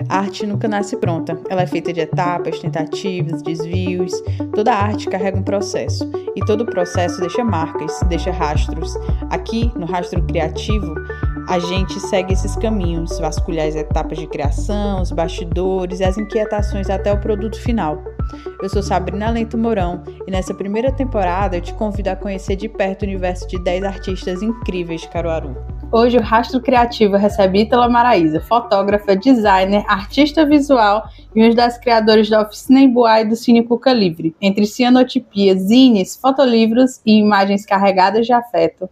A arte nunca nasce pronta. Ela é feita de etapas, tentativas, desvios. Toda arte carrega um processo. E todo processo deixa marcas, deixa rastros. Aqui, no Rastro Criativo, a gente segue esses caminhos, vasculhar as etapas de criação, os bastidores e as inquietações até o produto final. Eu sou Sabrina Lento Mourão e nessa primeira temporada eu te convido a conhecer de perto o universo de 10 artistas incríveis de Caruaru. Hoje o Rastro Criativo recebe Ítala Maraíza, fotógrafa, designer, artista visual e uma das criadoras da Oficina Embuá e do Cine Cuca Livre. Entre cianotipias, zines, fotolivros e imagens carregadas de afeto,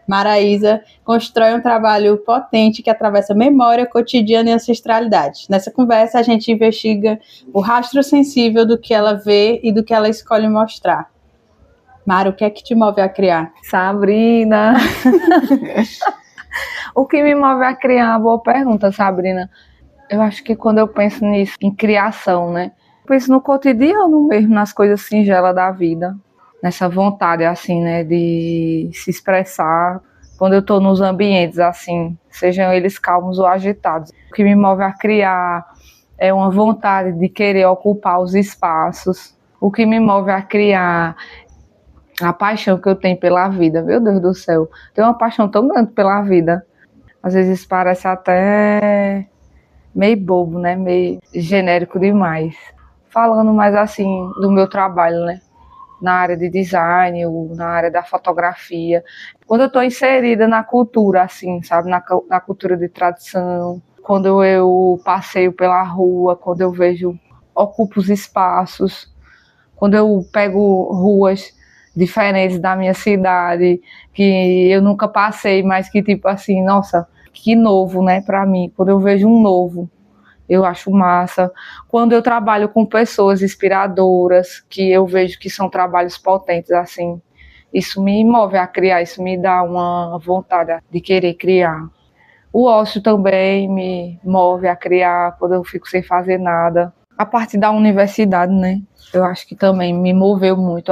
Maraíza constrói um trabalho potente que atravessa memória, cotidiano e ancestralidade. Nessa conversa, a gente investiga o rastro sensível do que ela vê e do que ela escolhe mostrar. Mara, o que é que te move a criar? Sabrina! O que me move a criar? Uma boa pergunta, Sabrina. Eu acho que quando eu penso nisso, em criação, né? Eu penso no cotidiano mesmo, nas coisas singelas da vida. Nessa vontade, assim, né, de se expressar quando eu estou nos ambientes, assim, sejam eles calmos ou agitados. O que me move a criar é uma vontade de querer ocupar os espaços. O que me move a criar a paixão que eu tenho pela vida, meu Deus do céu. Tenho uma paixão tão grande pela vida. Às vezes parece até meio bobo, né, meio genérico demais. Falando mais, assim, do meu trabalho, né, na área de design ou na área da fotografia. Quando eu estou inserida na cultura, assim, sabe, na cultura de tradição, quando eu passeio pela rua, quando eu ocupo os espaços, quando eu pego ruas diferentes da minha cidade, que eu nunca passei, mas que tipo assim, nossa, que novo, né, para mim. Quando eu vejo um novo, eu acho massa. Quando eu trabalho com pessoas inspiradoras, que eu vejo que são trabalhos potentes, assim, isso me move a criar, isso me dá uma vontade de querer criar. O ócio também me move a criar, quando eu fico sem fazer nada. A parte da universidade, né, eu acho que também me moveu muito,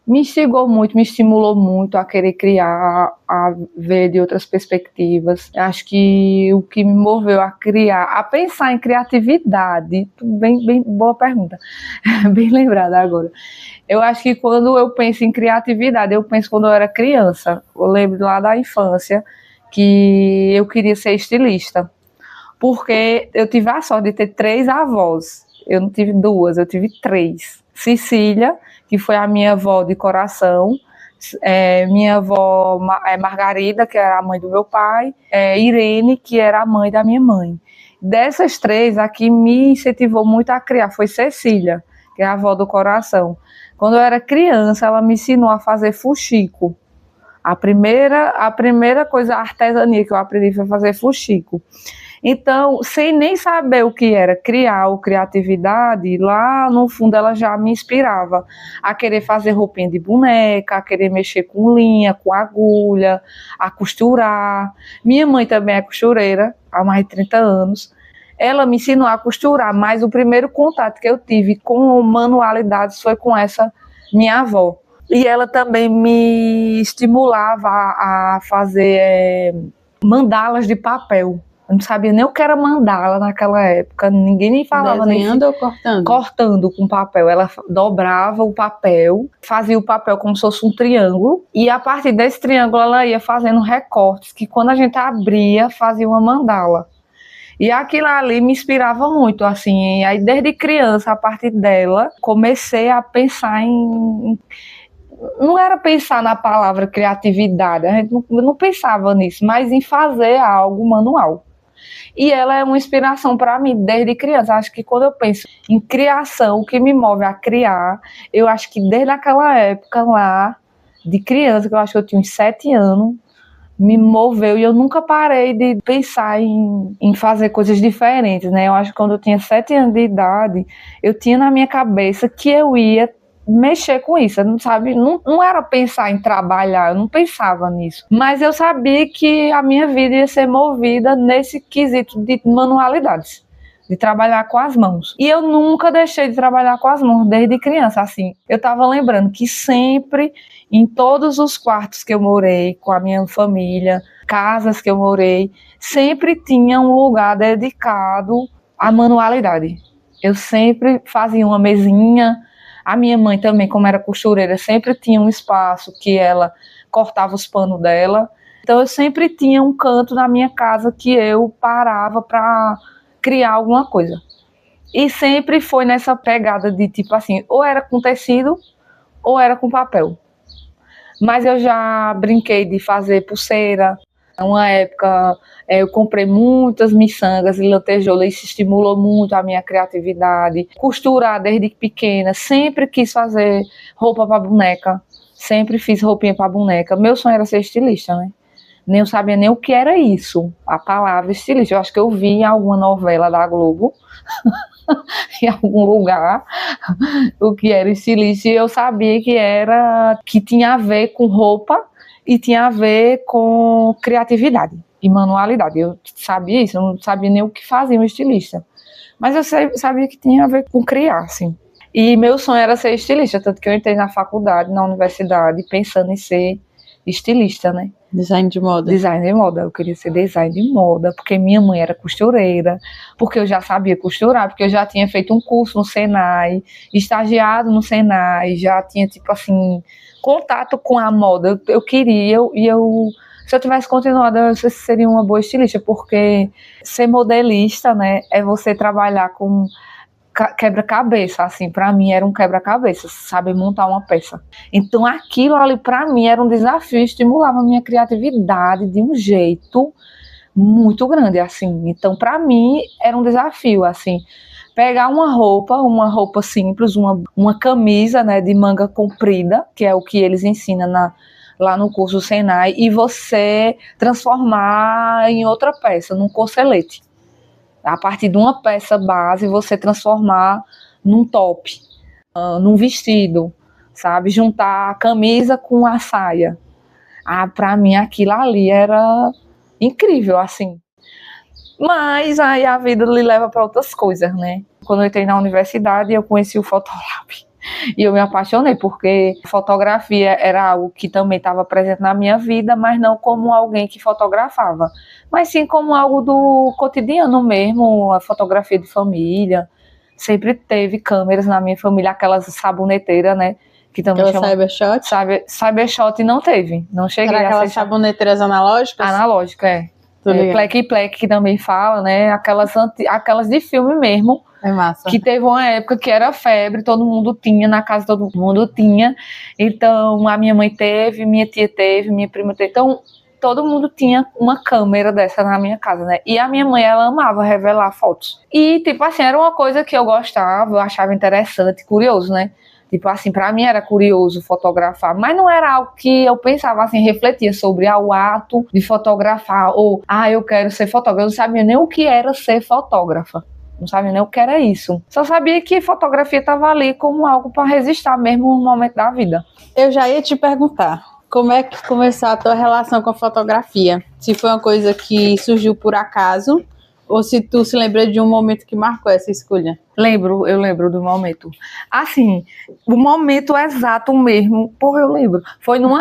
me instigou muito, me estimulou muito a querer criar, a ver de outras perspectivas. Acho que o que me moveu a criar, a pensar em criatividade, bem boa pergunta, bem lembrada agora. Eu acho que quando eu penso em criatividade, eu penso quando eu era criança. Eu lembro lá da infância que eu queria ser estilista, porque eu tive a sorte de ter 3 avós. Eu não tive 2, eu tive 3. Cecília, que foi a minha avó de coração, minha avó Margarida, que era a mãe do meu pai, Irene, que era a mãe da minha mãe. Dessas 3, a que me incentivou muito a criar foi Cecília, que é a avó do coração. Quando eu era criança, ela me ensinou a fazer fuxico. A primeira coisa, a artesania que eu aprendi foi fazer fuxico. Então, sem nem saber o que era criar ou criatividade, lá no fundo ela já me inspirava a querer fazer roupinha de boneca, a querer mexer com linha, com agulha, a costurar. Minha mãe também é costureira, há mais de 30 anos. Ela me ensinou a costurar, mas o primeiro contato que eu tive com manualidades foi com essa minha avó. E ela também me estimulava a fazer mandalas de papel. Eu não sabia nem o que era mandala naquela época, ninguém nem falava. Desenhando ou cortando? Cortando com papel. Ela dobrava o papel, fazia o papel como se fosse um triângulo, e a partir desse triângulo ela ia fazendo recortes, que quando a gente abria, fazia uma mandala. E aquilo ali me inspirava muito, assim, e aí desde criança, a partir dela, comecei a pensar não era pensar na palavra criatividade, a gente não pensava nisso, mas em fazer algo manual. E ela é uma inspiração para mim desde criança. Acho que quando eu penso em criação, o que me move a criar, eu acho que desde aquela época lá, de criança, que eu acho que eu tinha uns 7 anos, me moveu e eu nunca parei de pensar em fazer coisas diferentes, né? Eu acho que quando eu tinha 7 anos de idade, eu tinha na minha cabeça que eu ia mexer com isso, não sabe? Não era pensar em trabalhar, eu não pensava nisso, mas eu sabia que a minha vida ia ser movida nesse quesito de manualidades, de trabalhar com as mãos. E eu nunca deixei de trabalhar com as mãos desde criança, assim. Eu estava lembrando que sempre, em todos os quartos que eu morei, com a minha família, casas que eu morei, sempre tinha um lugar dedicado à manualidade. Eu sempre fazia uma mesinha. A minha mãe também, como era costureira, sempre tinha um espaço que ela cortava os panos dela. Então eu sempre tinha um canto na minha casa que eu parava para criar alguma coisa. E sempre foi nessa pegada de tipo assim, ou era com tecido ou era com papel. Mas eu já brinquei de fazer pulseira. Uma época eu comprei muitas miçangas e lantejoula, isso estimulou muito a minha criatividade. Costurar desde pequena, sempre quis fazer roupa para boneca, sempre fiz roupinha para boneca. Meu sonho era ser estilista, né? Nem sabia nem o que era isso, a palavra estilista. Eu acho que eu vi em alguma novela da Globo, em algum lugar, o que era estilista, e eu sabia que tinha a ver com roupa e tinha a ver com criatividade e manualidade. Eu sabia isso, eu não sabia nem o que fazia um estilista, mas eu sabia que tinha a ver com criar, assim. E meu sonho era ser estilista, tanto que eu entrei na faculdade, na universidade, pensando em ser estilista, né? Design de moda. Design de moda, eu queria ser design de moda, porque minha mãe era costureira, porque eu já sabia costurar, porque eu já tinha feito um curso no Senai, estagiado no Senai, já tinha, tipo assim, contato com a moda. Eu queria, se eu tivesse continuado, eu seria uma boa estilista, porque ser modelista, né, é você trabalhar com quebra-cabeça, assim, para mim era um quebra-cabeça, saber montar uma peça. Então aquilo ali para mim era um desafio, estimulava a minha criatividade de um jeito muito grande, assim. Então para mim era um desafio, assim, pegar uma roupa simples, uma camisa, né, de manga comprida, que é o que eles ensinam lá no curso do Senai, e você transformar em outra peça, num corcelete. A partir de uma peça base, você transformar num top, num vestido, sabe? Juntar a camisa com a saia. Para mim, aquilo ali era incrível, assim. Mas aí a vida lhe leva para outras coisas, né? Quando eu entrei na universidade, eu conheci o Fotolab. E eu me apaixonei, porque fotografia era algo que também estava presente na minha vida, mas não como alguém que fotografava, mas sim como algo do cotidiano mesmo, a fotografia de família. Sempre teve câmeras na minha família, aquelas saboneteiras, né? Que também chama Cybershot? Cybershot não teve, não cheguei a aquelas saboneteiras analógicas? Analógica, é. Plec e Plec, que também fala, né? Aquelas de filme mesmo. É massa. Que teve uma época que era febre, todo mundo tinha, na casa todo mundo tinha. Então, a minha mãe teve, minha tia teve, minha prima teve. Então, todo mundo tinha uma câmera dessa na minha casa, né? E a minha mãe, ela amava revelar fotos. E, tipo assim, era uma coisa que eu gostava, eu achava interessante, curioso, né? Tipo assim, pra mim era curioso fotografar, mas não era algo que eu pensava assim, refletia sobre o ato de fotografar, ou, eu quero ser fotógrafa. Eu não sabia nem o que era ser fotógrafa. Não sabia nem o que era isso. Só sabia que fotografia estava ali como algo para registrar mesmo no momento da vida. Eu já ia te perguntar, como é que começou a tua relação com a fotografia? Se foi uma coisa que surgiu por acaso, ou se tu se lembra de um momento que marcou essa escolha? Eu lembro do momento. Assim, o momento exato mesmo, eu lembro. Foi numa...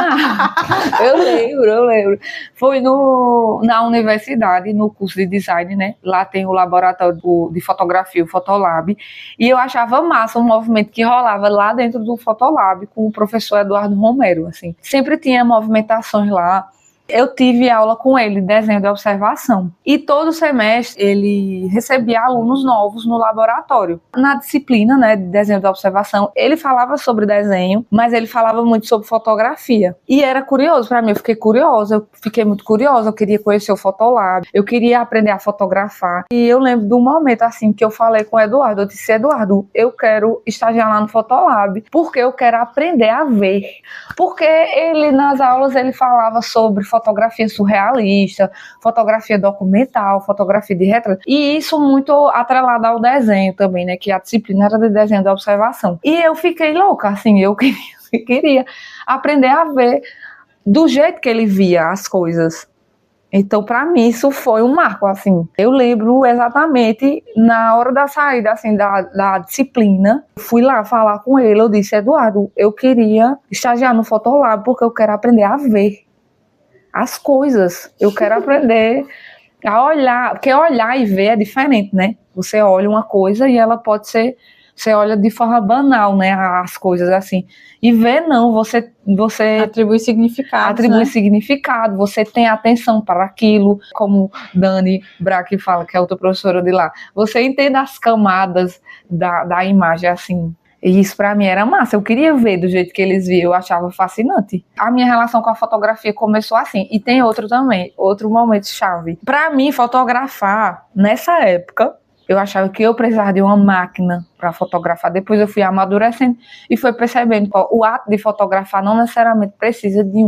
eu lembro. Foi na universidade, no curso de design, né? Lá tem o laboratório de fotografia, o Fotolab. E eu achava massa o movimento que rolava lá dentro do Fotolab com o professor Eduardo Romero, assim. Sempre tinha movimentações lá. Eu tive aula com ele, desenho de observação. E todo semestre ele recebia alunos novos no laboratório. Na disciplina, né, de desenho de observação, ele falava sobre desenho, mas ele falava muito sobre fotografia. E era curioso para mim, eu fiquei muito curiosa, eu queria conhecer o Fotolab, eu queria aprender a fotografar. E eu lembro de um momento assim que eu falei com o Eduardo, eu disse: Eduardo, eu quero estagiar lá no Fotolab, porque eu quero aprender a ver. Porque ele, nas aulas, ele falava sobre fotografia surrealista, fotografia documental, fotografia de retrato, e isso muito atrelado ao desenho também, né, que a disciplina era de desenho de observação. E eu fiquei louca, assim, eu queria aprender a ver do jeito que ele via as coisas. Então, para mim, isso foi um marco, assim. Eu lembro exatamente, na hora da saída, assim, da disciplina, fui lá falar com ele, eu disse, Eduardo, eu queria estagiar no Fotolab porque eu quero aprender a ver as coisas. Eu quero aprender a olhar, porque olhar e ver é diferente, né? Você olha uma coisa e ela pode ser, você olha de forma banal, né? As coisas assim. E ver não, você atribui significado. Atribui significado, você tem atenção para aquilo, como Dani Braque fala, que é outra professora de lá. Você entende as camadas da imagem, assim. E isso para mim era massa, eu queria ver do jeito que eles viam, eu achava fascinante. A minha relação com a fotografia começou assim, e tem outro também, outro momento chave. Para mim, fotografar, nessa época, eu achava que eu precisava de uma máquina para fotografar. Depois eu fui amadurecendo e fui percebendo que o ato de fotografar não necessariamente precisa de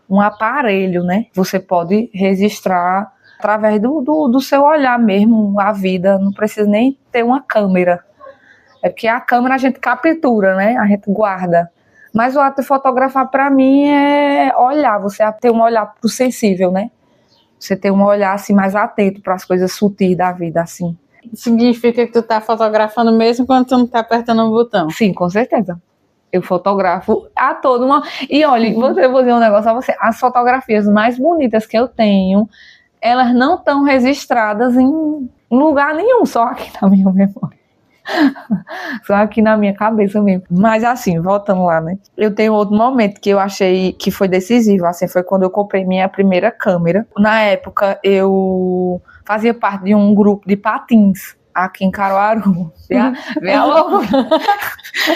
um aparelho, né? Você pode registrar através do seu olhar mesmo, a vida, não precisa nem ter uma câmera. É porque a câmera a gente captura, né? A gente guarda. Mas o ato de fotografar, para mim, é olhar. Você ter um olhar pro sensível, né? Você ter um olhar assim, mais atento para as coisas sutis da vida, assim. Significa que tu tá fotografando mesmo quando tu não tá apertando um botão? Sim, com certeza. Eu fotografo a todo momento. E olha, vou dizer um negócio a você. As fotografias mais bonitas que eu tenho, elas não estão registradas em lugar nenhum, só aqui na minha memória. Só aqui na minha cabeça mesmo. Mas assim, voltando lá, né? Eu tenho outro momento que eu achei que foi decisivo, assim, foi quando eu comprei minha primeira câmera. Na época, eu fazia parte de um grupo de patins aqui em Caruaru. Vê a loucura.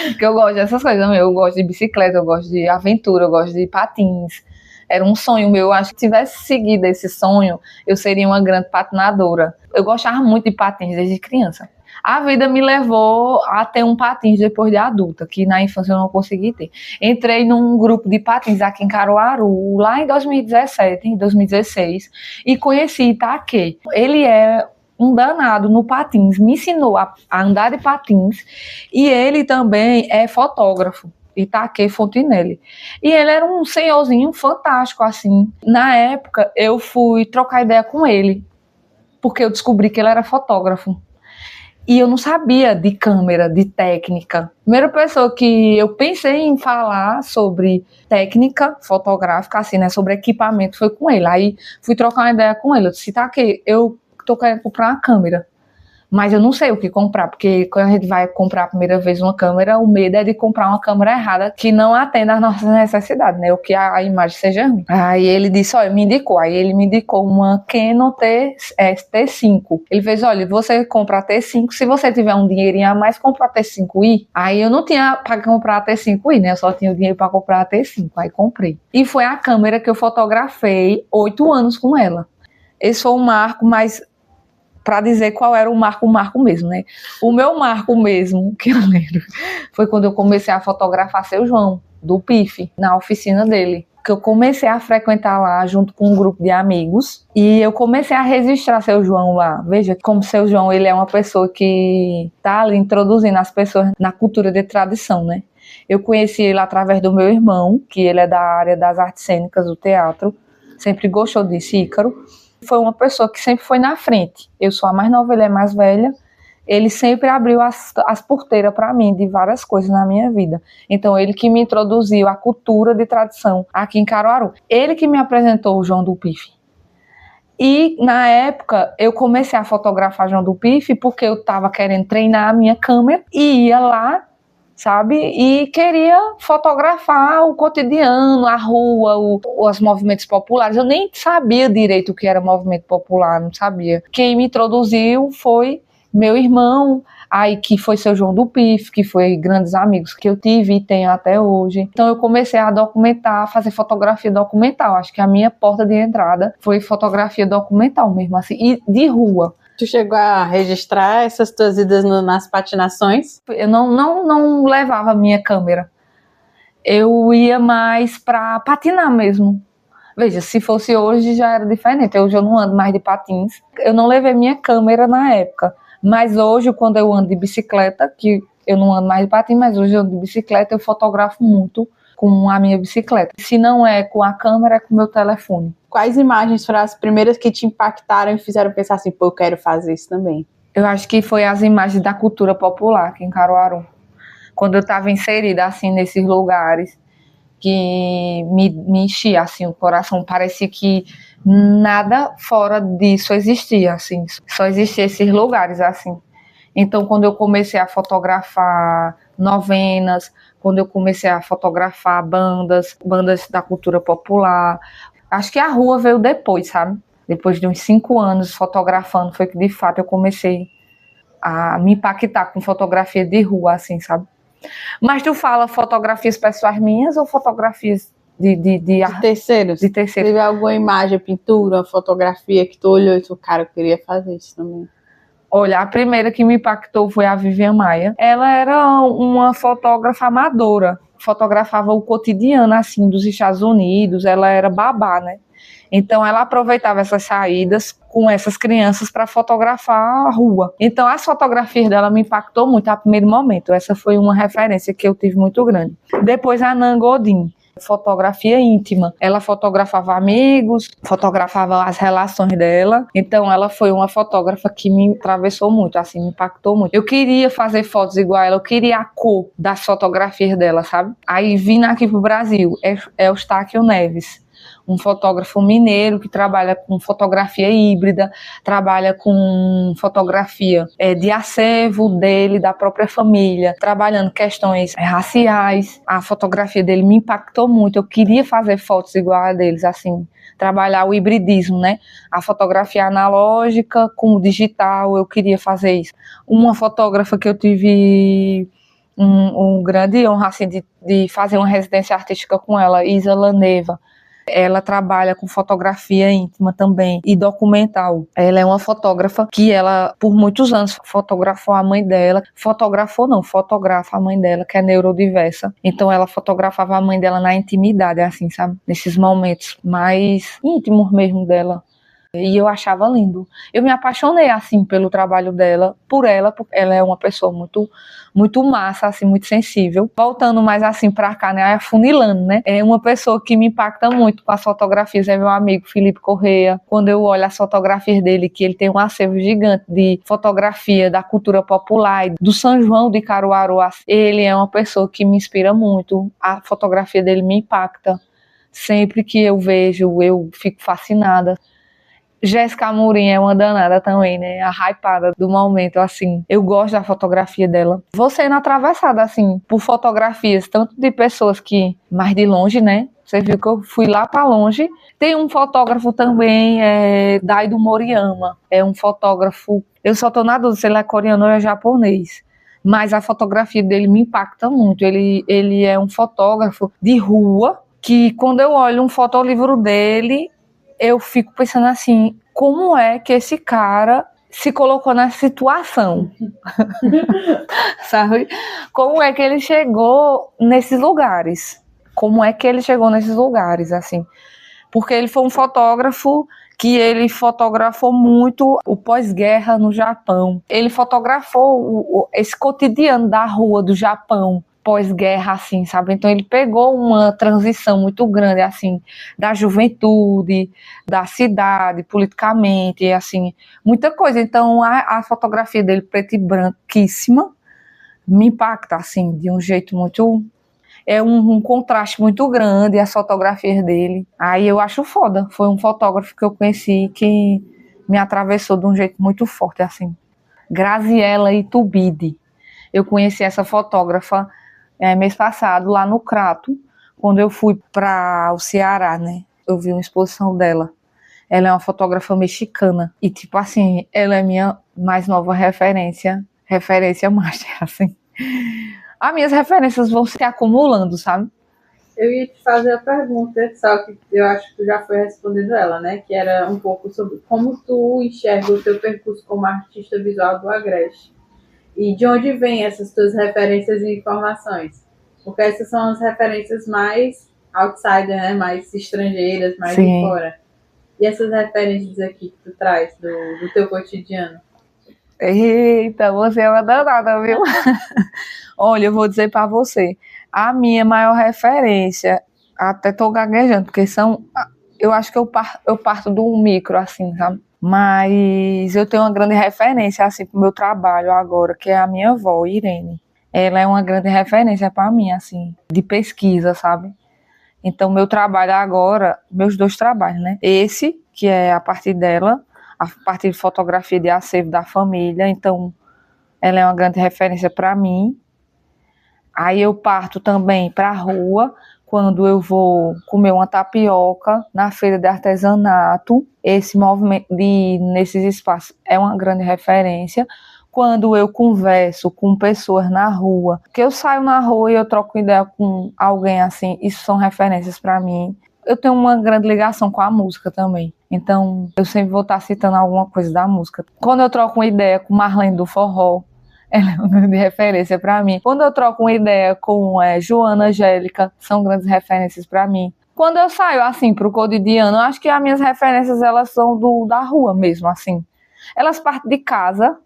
Porque eu gosto dessas coisas, eu gosto de bicicleta, eu gosto de aventura, eu gosto de patins. Era um sonho meu, acho que se tivesse seguido esse sonho, eu seria uma grande patinadora. Eu gostava muito de patins desde criança. A vida me levou a ter um patins depois de adulta, que na infância eu não consegui ter. Entrei num grupo de patins aqui em Caruaru, lá em 2017, em 2016, e conheci Itaquê. Ele é um danado no patins, me ensinou a andar de patins, e ele também é fotógrafo. Itaquê Fontinelli. E ele era um senhorzinho fantástico, assim. Na época, eu fui trocar ideia com ele, porque eu descobri que ele era fotógrafo. E eu não sabia de câmera, de técnica. A primeira pessoa que eu pensei em falar sobre técnica fotográfica, assim, né, sobre equipamento, foi com ele. Aí fui trocar uma ideia com ele. Eu disse, tá aqui, eu tô querendo comprar uma câmera, mas eu não sei o que comprar, porque quando a gente vai comprar a primeira vez uma câmera, o medo é de comprar uma câmera errada que não atenda às nossas necessidades, né? Ou que a imagem seja ruim. Aí ele disse, olha, me indicou. Aí ele me indicou uma Canon T5. Ele fez, olha, você compra a T5, se você tiver um dinheirinho a mais, compra a T5i. Aí eu não tinha para comprar a T5i, né? Eu só tinha o dinheiro para comprar a T5. Aí comprei. E foi a câmera que eu fotografei 8 anos com ela. Esse foi um marco, mas para dizer qual era o marco mesmo, né? O meu marco mesmo, que eu lembro, foi quando eu comecei a fotografar Seu João, do PIF, na oficina dele. Que eu comecei a frequentar lá junto com um grupo de amigos e eu comecei a registrar Seu João lá. Veja como Seu João, ele é uma pessoa que tá ali introduzindo as pessoas na cultura de tradição, né? Eu conheci ele através do meu irmão, que ele é da área das artes cênicas, do teatro, sempre gostou disso, Ícaro. Foi uma pessoa que sempre foi na frente. Eu sou a mais nova, ele é mais velha. Ele sempre abriu as porteiras para mim de várias coisas na minha vida. Então, ele que me introduziu à cultura de tradição aqui em Caruaru. Ele que me apresentou o João do PIF. E, na época, eu comecei a fotografar João do PIF porque eu estava querendo treinar a minha câmera e ia lá, sabe? E queria fotografar o cotidiano, a rua, os movimentos populares. Eu nem sabia direito o que era movimento popular, não sabia. Quem me introduziu foi meu irmão, aí que foi Seu João do PIF, que foi grandes amigos que eu tive e tenho até hoje. Então eu comecei a documentar, a fazer fotografia documental. Acho que a minha porta de entrada foi fotografia documental mesmo, assim, e de rua. Tu chegou a registrar essas tuas idas nas patinações? Eu não levava a minha câmera. Eu ia mais para patinar mesmo. Veja, se fosse hoje já era diferente. Hoje eu não ando mais de patins. Eu não levei minha câmera na época. Mas hoje, quando eu ando de bicicleta, que eu não ando mais de patins, mas hoje eu ando de bicicleta, eu fotografo muito com a minha bicicleta. Se não é com a câmera, é com o meu telefone. Quais imagens foram as primeiras que te impactaram e fizeram pensar assim, pô, eu quero fazer isso também? Eu acho que foi as imagens da cultura popular aqui em Caruaru. Quando eu estava inserida assim nesses lugares, que me enchia assim o coração, parecia que nada fora disso existia, assim, só existiam esses lugares assim. Então, quando eu comecei a fotografar novenas, quando eu comecei a fotografar bandas da cultura popular, acho que a rua veio depois, sabe? Depois de uns 5 anos fotografando, foi que de fato eu comecei a me impactar com fotografia de rua, assim, sabe? Mas tu fala fotografias pessoais minhas ou fotografias de terceiros? De terceiros. Teve alguma imagem, pintura, fotografia que tu olhou e tu, cara, eu queria fazer isso também? Olha, a primeira que me impactou foi a Vivian Maia. Ela era uma fotógrafa amadora, fotografava o cotidiano, assim, dos Estados Unidos, ela era babá, né? Então, ela aproveitava essas saídas com essas crianças para fotografar a rua. Então, as fotografias dela me impactou muito a primeiro momento. Essa foi uma referência que eu tive muito grande. Depois, a Nan Godin, fotografia íntima. Ela fotografava amigos, fotografava as relações dela. Então, ela foi uma fotógrafa que me atravessou muito, assim, me impactou muito. Eu queria fazer fotos igual a ela, eu queria a cor das fotografias dela, sabe? Aí, vindo aqui pro Brasil, é Eustáquio Neves, um fotógrafo mineiro que trabalha com fotografia híbrida, trabalha com fotografia de acervo dele, da própria família, trabalhando questões raciais. A fotografia dele me impactou muito, eu queria fazer fotos igual a deles, assim, trabalhar o hibridismo, né? A fotografia analógica com o digital, eu queria fazer isso. Uma fotógrafa que eu tive um grande honra, assim, de fazer uma residência artística com ela, Isa Laneva. Ela trabalha com fotografia íntima também e documental. Ela é uma fotógrafa que ela, por muitos anos, fotografou a mãe dela. Fotografa a mãe dela, que é neurodiversa. Então ela fotografava a mãe dela na intimidade, assim, sabe? Nesses momentos mais íntimos mesmo dela. E eu achava lindo. Eu me apaixonei, assim, pelo trabalho dela, por ela, porque ela é uma pessoa muito, muito massa, assim, muito sensível. Voltando mais, assim, pra cá, né, afunilando, né, é uma pessoa que me impacta muito com as fotografias, é meu amigo Felipe Correia. Quando eu olho as fotografias dele, que ele tem um acervo gigante de fotografia da cultura popular, do São João de Caruaru, ele é uma pessoa que me inspira muito. A fotografia dele me impacta. Sempre que eu vejo, eu fico fascinada. Jéssica Amorim é uma danada também, né? A hypada do momento, assim. Eu gosto da fotografia dela. Vou sendo atravessada, assim, por fotografias, tanto de pessoas que, mais de longe, né? Você viu que eu fui lá para longe. Tem um fotógrafo também, Daido Moriyama. É um fotógrafo, eu só tô na dúvida se ele é coreano ou é japonês. Mas a fotografia dele me impacta muito. Ele é um fotógrafo de rua, que quando eu olho um fotolivro dele, eu fico pensando assim, como é que esse cara se colocou nessa situação? Sabe? Como é que ele chegou nesses lugares? Como é que ele chegou nesses lugares, assim? Porque ele foi um fotógrafo que ele fotografou muito o pós-guerra no Japão. Ele fotografou esse cotidiano da rua do Japão, pós-guerra, assim, sabe? Então ele pegou uma transição muito grande, assim, da juventude, da cidade, politicamente, assim, muita coisa. Então a fotografia dele, preta e branquíssima, me impacta, assim, de um jeito muito... É um contraste muito grande as fotografias dele. Aí eu acho foda. Foi um fotógrafo que eu conheci que me atravessou de um jeito muito forte, assim. Graziela Itubide. Eu conheci essa fotógrafa mês passado, lá no Crato, quando eu fui para o Ceará, né? Eu vi uma exposição dela. Ela é uma fotógrafa mexicana. E, tipo assim, ela é minha mais nova referência master, assim. As minhas referências vão se acumulando, sabe? Eu ia te fazer a pergunta, só que eu acho que tu já foi respondendo ela, né? Que era um pouco sobre como tu enxerga o teu percurso como artista visual do Agreste. E de onde vêm essas tuas referências e informações? Porque essas são as referências mais outsider, né? Mais estrangeiras, mais de fora. E essas referências aqui que tu traz do teu cotidiano? Eita, você é uma danada, viu? Olha, eu vou dizer para você. A minha maior referência, até tô gaguejando, porque eu acho que eu parto do micro, assim, sabe? Mas eu tenho uma grande referência, assim, pro meu trabalho agora, que é a minha avó, Irene. Ela é uma grande referência para mim, assim, de pesquisa, sabe? Então, meu trabalho agora, meus 2 trabalhos, né? Esse, que é a partir dela, a partir de fotografia de acervo da família. Então, ela é uma grande referência para mim. Aí eu parto também para a rua, quando eu vou comer uma tapioca na feira de artesanato. Esse movimento nesses espaços é uma grande referência. Quando eu converso com pessoas na rua, que eu saio na rua e eu troco ideia com alguém assim, isso são referências para mim. Eu tenho uma grande ligação com a música também. Então, eu sempre vou estar citando alguma coisa da música. Quando eu troco uma ideia com Marlene do Forró, ela é uma grande referência para mim. Quando eu troco uma ideia com Joana Angélica, são grandes referências para mim. Quando eu saio assim para o cotidiano, eu acho que as minhas referências elas são da rua mesmo, assim. Elas partem de casa,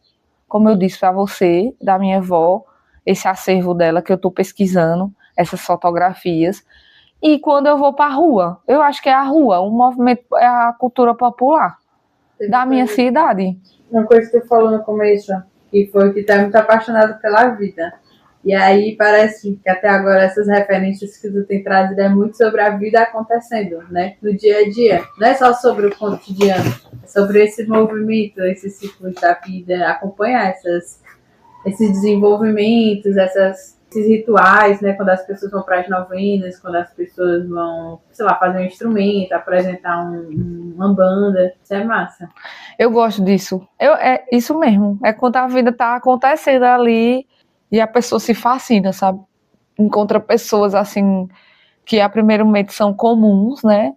como eu disse para você, da minha avó, esse acervo dela que eu estou pesquisando, essas fotografias. E quando eu vou para a rua, eu acho que é a rua, o movimento, é a cultura popular da minha cidade. Uma coisa que tu falou no começo, que foi que tu é muito apaixonado pela vida. E aí parece que até agora essas referências que tu tem trazido é muito sobre a vida acontecendo, né? No dia a dia. Não é só sobre o cotidiano, é sobre esse movimento, esses ciclos da vida, acompanhar esses desenvolvimentos, esses rituais, né? Quando as pessoas vão para as novenas, quando as pessoas vão, sei lá, fazer um instrumento, apresentar uma banda. Isso é massa. Eu gosto disso. É isso mesmo. É quando a vida tá acontecendo ali e a pessoa se fascina, sabe? Encontra pessoas assim que a primeiramente são comuns, né?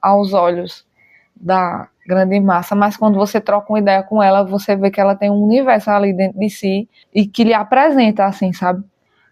Aos olhos da grande massa, mas quando você troca uma ideia com ela, você vê que ela tem um universo ali dentro de si e que lhe apresenta, assim, sabe?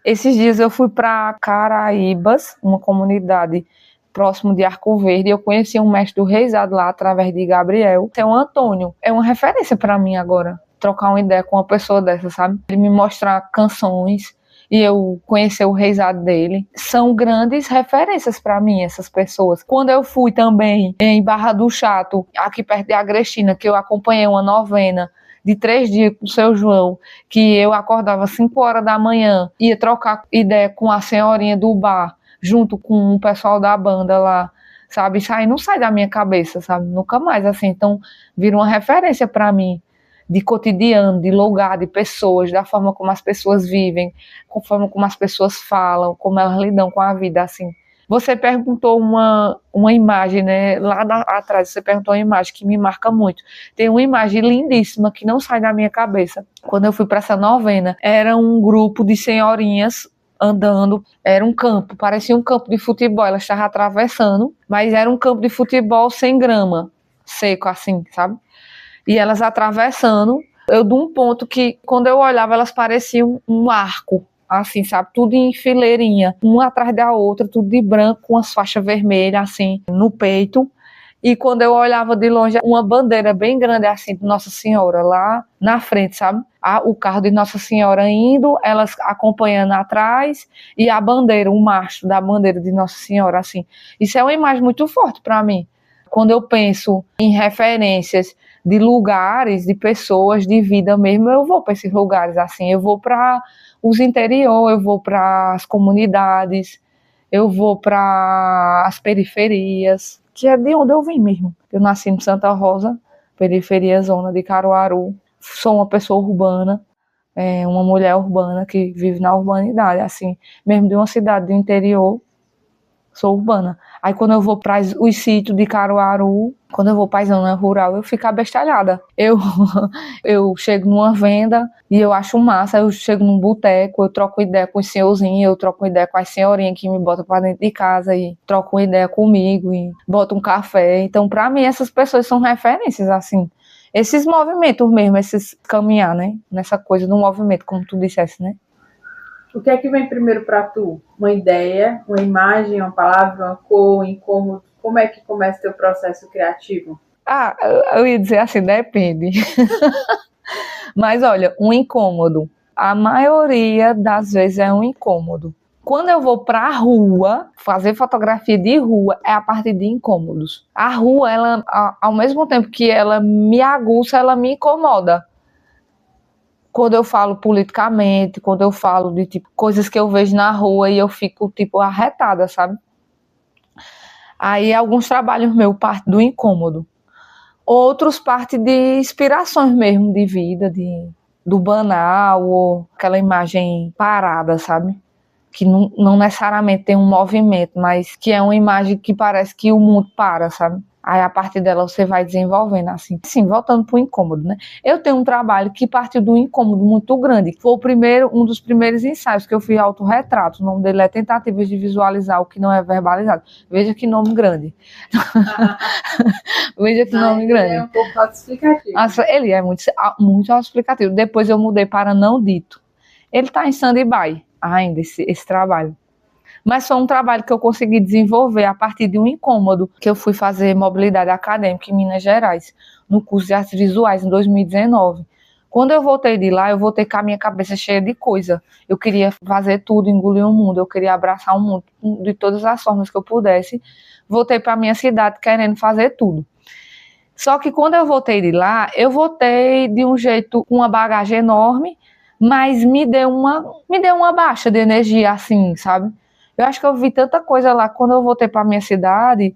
Esses dias eu fui para Caraíbas, uma comunidade próximo de Arco Verde, e eu conheci um mestre do reizado lá, através de Gabriel, que é o Antônio. É uma referência para mim agora, trocar uma ideia com uma pessoa dessa, sabe? Ele me mostrar canções e eu conhecer o reizado dele. São grandes referências para mim, essas pessoas. Quando eu fui também em Barra do Chato, aqui perto de Agrestina, que eu acompanhei uma novena de 3 dias com o seu João, que eu acordava 5 horas da manhã, ia trocar ideia com a senhorinha do bar, junto com o pessoal da banda lá, sabe? Isso aí não sai da minha cabeça, sabe? Nunca mais, assim. Então, vira uma referência para mim, de cotidiano, de lugar, de pessoas, da forma como as pessoas vivem, com a forma como as pessoas falam, como elas lidam com a vida, assim. Você perguntou uma imagem, né? Lá atrás você perguntou uma imagem que me marca muito. Tem uma imagem lindíssima que não sai da minha cabeça. Quando eu fui para essa novena, era um grupo de senhorinhas andando, era um campo, parecia um campo de futebol, elas estavam atravessando, mas era um campo de futebol sem grama, seco assim, sabe? E elas atravessando, eu de um ponto que, quando eu olhava, elas pareciam um arco, assim, sabe? Tudo em fileirinha, uma atrás da outra, tudo de branco, com as faixas vermelhas, assim, no peito. E quando eu olhava de longe, uma bandeira bem grande, assim, de Nossa Senhora, lá na frente, sabe? O carro de Nossa Senhora indo, elas acompanhando atrás, e a bandeira, o macho da bandeira de Nossa Senhora, assim. Isso é uma imagem muito forte para mim. Quando eu penso em referências de lugares, de pessoas, de vida mesmo, eu vou para esses lugares, assim. Eu vou para os interior, eu vou para as comunidades, eu vou para as periferias, que é de onde eu vim mesmo. Eu nasci em Santa Rosa, periferia, zona de Caruaru. Sou uma pessoa urbana, uma mulher urbana que vive na urbanidade, assim, mesmo de uma cidade do interior, sou urbana. Aí quando eu vou para os sítios de Caruaru, quando eu vou para a zona rural, eu fico abestalhada. Eu chego numa venda e eu acho massa, eu chego num boteco, eu troco ideia com os senhorzinhos, eu troco ideia com as senhorinhas que me botam para dentro de casa e trocam ideia comigo e botam um café. Então, para mim, essas pessoas são referências, assim. Esses movimentos mesmo, esses caminhar, né? Nessa coisa do movimento, como tu disseste, né? O que é que vem primeiro para tu? Uma ideia, uma imagem, uma palavra, uma cor, um incômodo? Como é que começa o teu processo criativo? Eu ia dizer assim, depende. Mas olha, um incômodo. A maioria das vezes é um incômodo. Quando eu vou para a rua, fazer fotografia de rua é a partir de incômodos. A rua, ela, ao mesmo tempo que ela me aguça, ela me incomoda. Quando eu falo politicamente, quando eu falo de tipo, coisas que eu vejo na rua e eu fico tipo arretada, sabe? Aí alguns trabalhos meus partem do incômodo. Outros partem de inspirações mesmo de vida, do banal, ou aquela imagem parada, sabe? Que não necessariamente tem um movimento, mas que é uma imagem que parece que o mundo para, sabe? Aí a partir dela você vai desenvolvendo assim. Sim, voltando para o incômodo, né? Eu tenho um trabalho que partiu de um incômodo muito grande. Foi um dos primeiros ensaios que eu fiz autorretrato. O nome dele é Tentativas de Visualizar o que não é verbalizado. Veja que nome grande. Veja que nome grande. Ele é um pouco autoexplicativo. Ele é muito autoexplicativo. Depois eu mudei para Não Dito. Ele está em stand-by ainda, esse trabalho. Mas foi um trabalho que eu consegui desenvolver a partir de um incômodo que eu fui fazer mobilidade acadêmica em Minas Gerais, no curso de artes visuais, em 2019. Quando eu voltei de lá, eu voltei com a minha cabeça cheia de coisa. Eu queria fazer tudo, engolir o mundo, eu queria abraçar o mundo de todas as formas que eu pudesse. Voltei para a minha cidade querendo fazer tudo. Só que quando eu voltei de lá, eu voltei de um jeito, com uma bagagem enorme, mas me deu uma baixa de energia, assim, sabe? Eu acho que eu vi tanta coisa lá, quando eu voltei para minha cidade,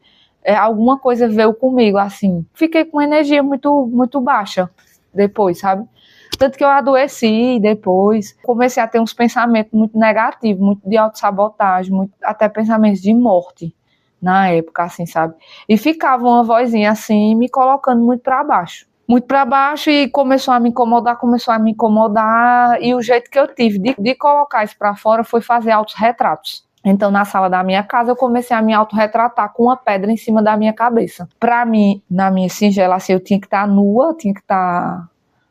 alguma coisa veio comigo, assim. Fiquei com energia muito, muito baixa depois, sabe? Tanto que eu adoeci depois, comecei a ter uns pensamentos muito negativos, muito de autossabotagem, até pensamentos de morte na época, assim, sabe? E ficava uma vozinha assim, me colocando muito para baixo. Muito para baixo e começou a me incomodar, e o jeito que eu tive de colocar isso para fora foi fazer autorretratos. Então, na sala da minha casa, eu comecei a me autorretratar com uma pedra em cima da minha cabeça. Para mim, na minha singela, assim, eu tinha que estar nua,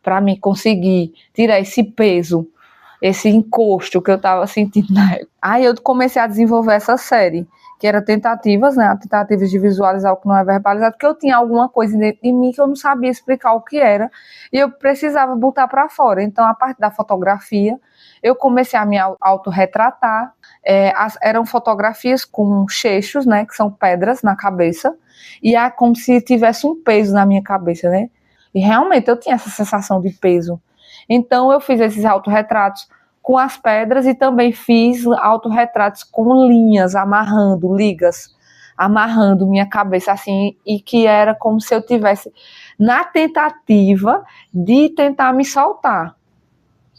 para mim conseguir tirar esse peso, esse encosto que eu estava sentindo na época. Aí eu comecei a desenvolver essa série, que era tentativas, né? Tentativas de visualizar o que não é verbalizado, porque eu tinha alguma coisa dentro de mim que eu não sabia explicar o que era, e eu precisava botar para fora. Então, a parte da fotografia, eu comecei a me autorretratar. Eram fotografias com cheixos, né? Que são pedras na cabeça, e é como se tivesse um peso na minha cabeça, né? E realmente eu tinha essa sensação de peso. Então, eu fiz esses autorretratos com as pedras e também fiz autorretratos com ligas, amarrando minha cabeça assim, e que era como se eu tivesse na tentativa de tentar me soltar,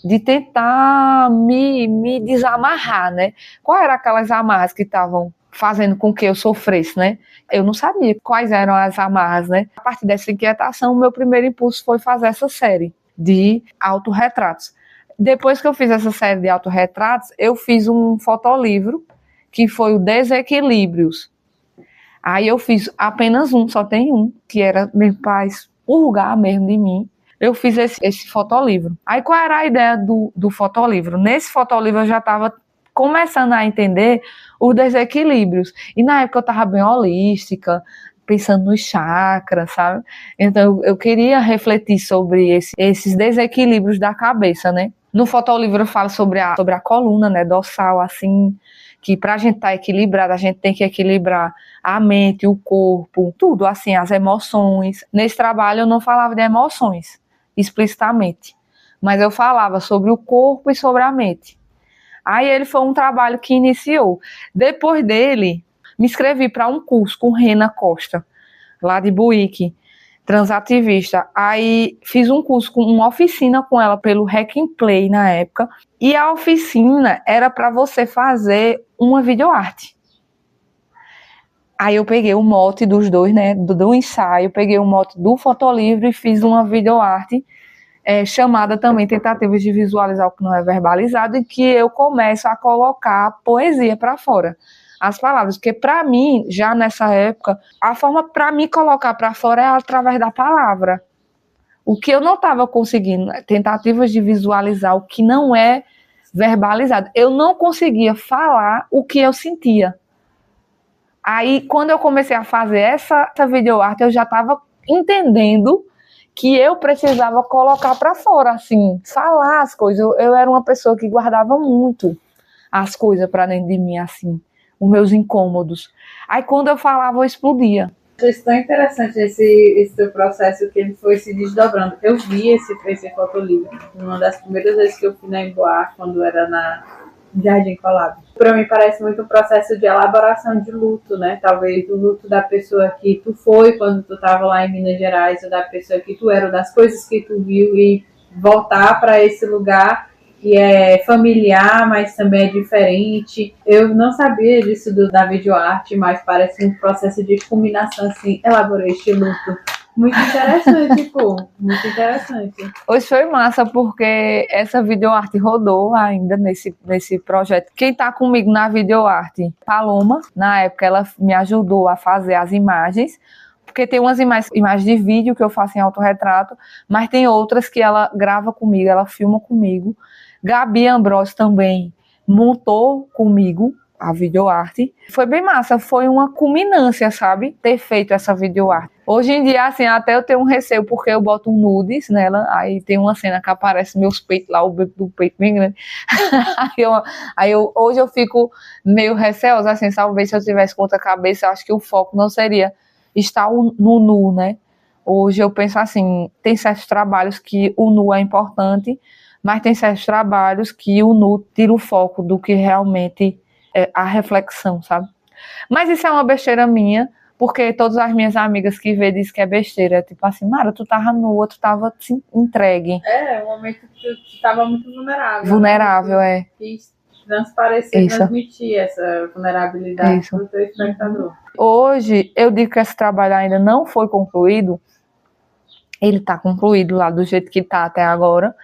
de tentar me desamarrar, né? Quais eram aquelas amarras que estavam fazendo com que eu sofresse, né? Eu não sabia quais eram as amarras, né? A partir dessa inquietação, o meu primeiro impulso foi fazer essa série de autorretratos. Depois que eu fiz essa série de autorretratos, eu fiz um fotolivro, que foi o Desequilíbrios. Aí eu fiz apenas um, só tem um, que era mesmo para expurgar mesmo de mim. Eu fiz esse fotolivro. Aí qual era a ideia do fotolivro? Nesse fotolivro eu já estava começando a entender os desequilíbrios. E na época eu estava bem holística, pensando nos chakras, sabe? Então eu queria refletir sobre esses desequilíbrios da cabeça, né? No fotolivro eu falo sobre a coluna, né, dorsal, assim, que para a gente estar equilibrada, a gente tem que equilibrar a mente, o corpo, tudo, assim, as emoções. Nesse trabalho eu não falava de emoções, explicitamente, mas eu falava sobre o corpo e sobre a mente. Aí ele foi um trabalho que iniciou. Depois dele, me inscrevi para um curso com Rena Costa, lá de Buíque, transativista. Aí fiz um curso, uma oficina com ela pelo Hack and Play na época, e a oficina era para você fazer uma videoarte. Aí eu peguei o mote dos dois, né, do ensaio, peguei o mote do fotolivro e fiz uma videoarte chamada também Tentativas de Visualizar o que não é verbalizado, em que eu começo a colocar poesia para fora. As palavras, porque para mim, já nessa época, a forma para mim colocar para fora é através da palavra. O que eu não estava conseguindo, tentativas de visualizar o que não é verbalizado. Eu não conseguia falar o que eu sentia. Aí, quando eu comecei a fazer essa videoarte, eu já estava entendendo que eu precisava colocar para fora, assim, falar as coisas. Eu era uma pessoa que guardava muito as coisas para dentro de mim, assim, os meus incômodos. Aí quando eu falava, eu explodia. Achei tão interessante esse teu processo que ele foi se desdobrando. Eu vi esse fotolivro uma das primeiras vezes que eu fui na Emboá, quando era no Jardim Colab. Para mim parece muito um processo de elaboração de luto, né? Talvez o luto da pessoa que tu foi quando tu estava lá em Minas Gerais, ou da pessoa que tu era, ou das coisas que tu viu, e voltar para esse lugar que é familiar, mas também é diferente. Eu não sabia disso da videoarte, mas parece um processo de culminação, assim, elaborei este luto. Muito interessante, pô, muito interessante. Hoje foi massa, porque essa videoarte rodou ainda nesse projeto. Quem tá comigo na videoarte? Paloma, na época ela me ajudou a fazer as imagens, porque tem umas imagens de vídeo que eu faço em autorretrato, mas tem outras que ela grava comigo, ela filma comigo. Gabi Ambrosio também montou comigo a videoarte. Foi bem massa, foi uma culminância, sabe? Ter feito essa videoarte. Hoje em dia, assim, até eu tenho um receio, porque eu boto um nudes nela, aí tem uma cena que aparece meus peitos lá, o peito bem grande. Hoje eu fico meio receosa, assim, talvez se eu tivesse com outra cabeça, eu acho que o foco não seria estar no nu, né? Hoje eu penso assim, tem certos trabalhos que o nu é importante, mas tem certos trabalhos que o nu tira o foco do que realmente é a reflexão, sabe? Mas isso é uma besteira minha, porque todas as minhas amigas que vê dizem que é besteira. Tipo assim, Mara, tu tava nua, tu tava assim, entregue. É, um momento que tu tava muito vulnerável. Vulnerável, né? Quis transparecer, transmitir essa vulnerabilidade para o teu espectador. Hoje, eu digo que esse trabalho ainda não foi concluído. Ele está concluído lá do jeito que está até agora,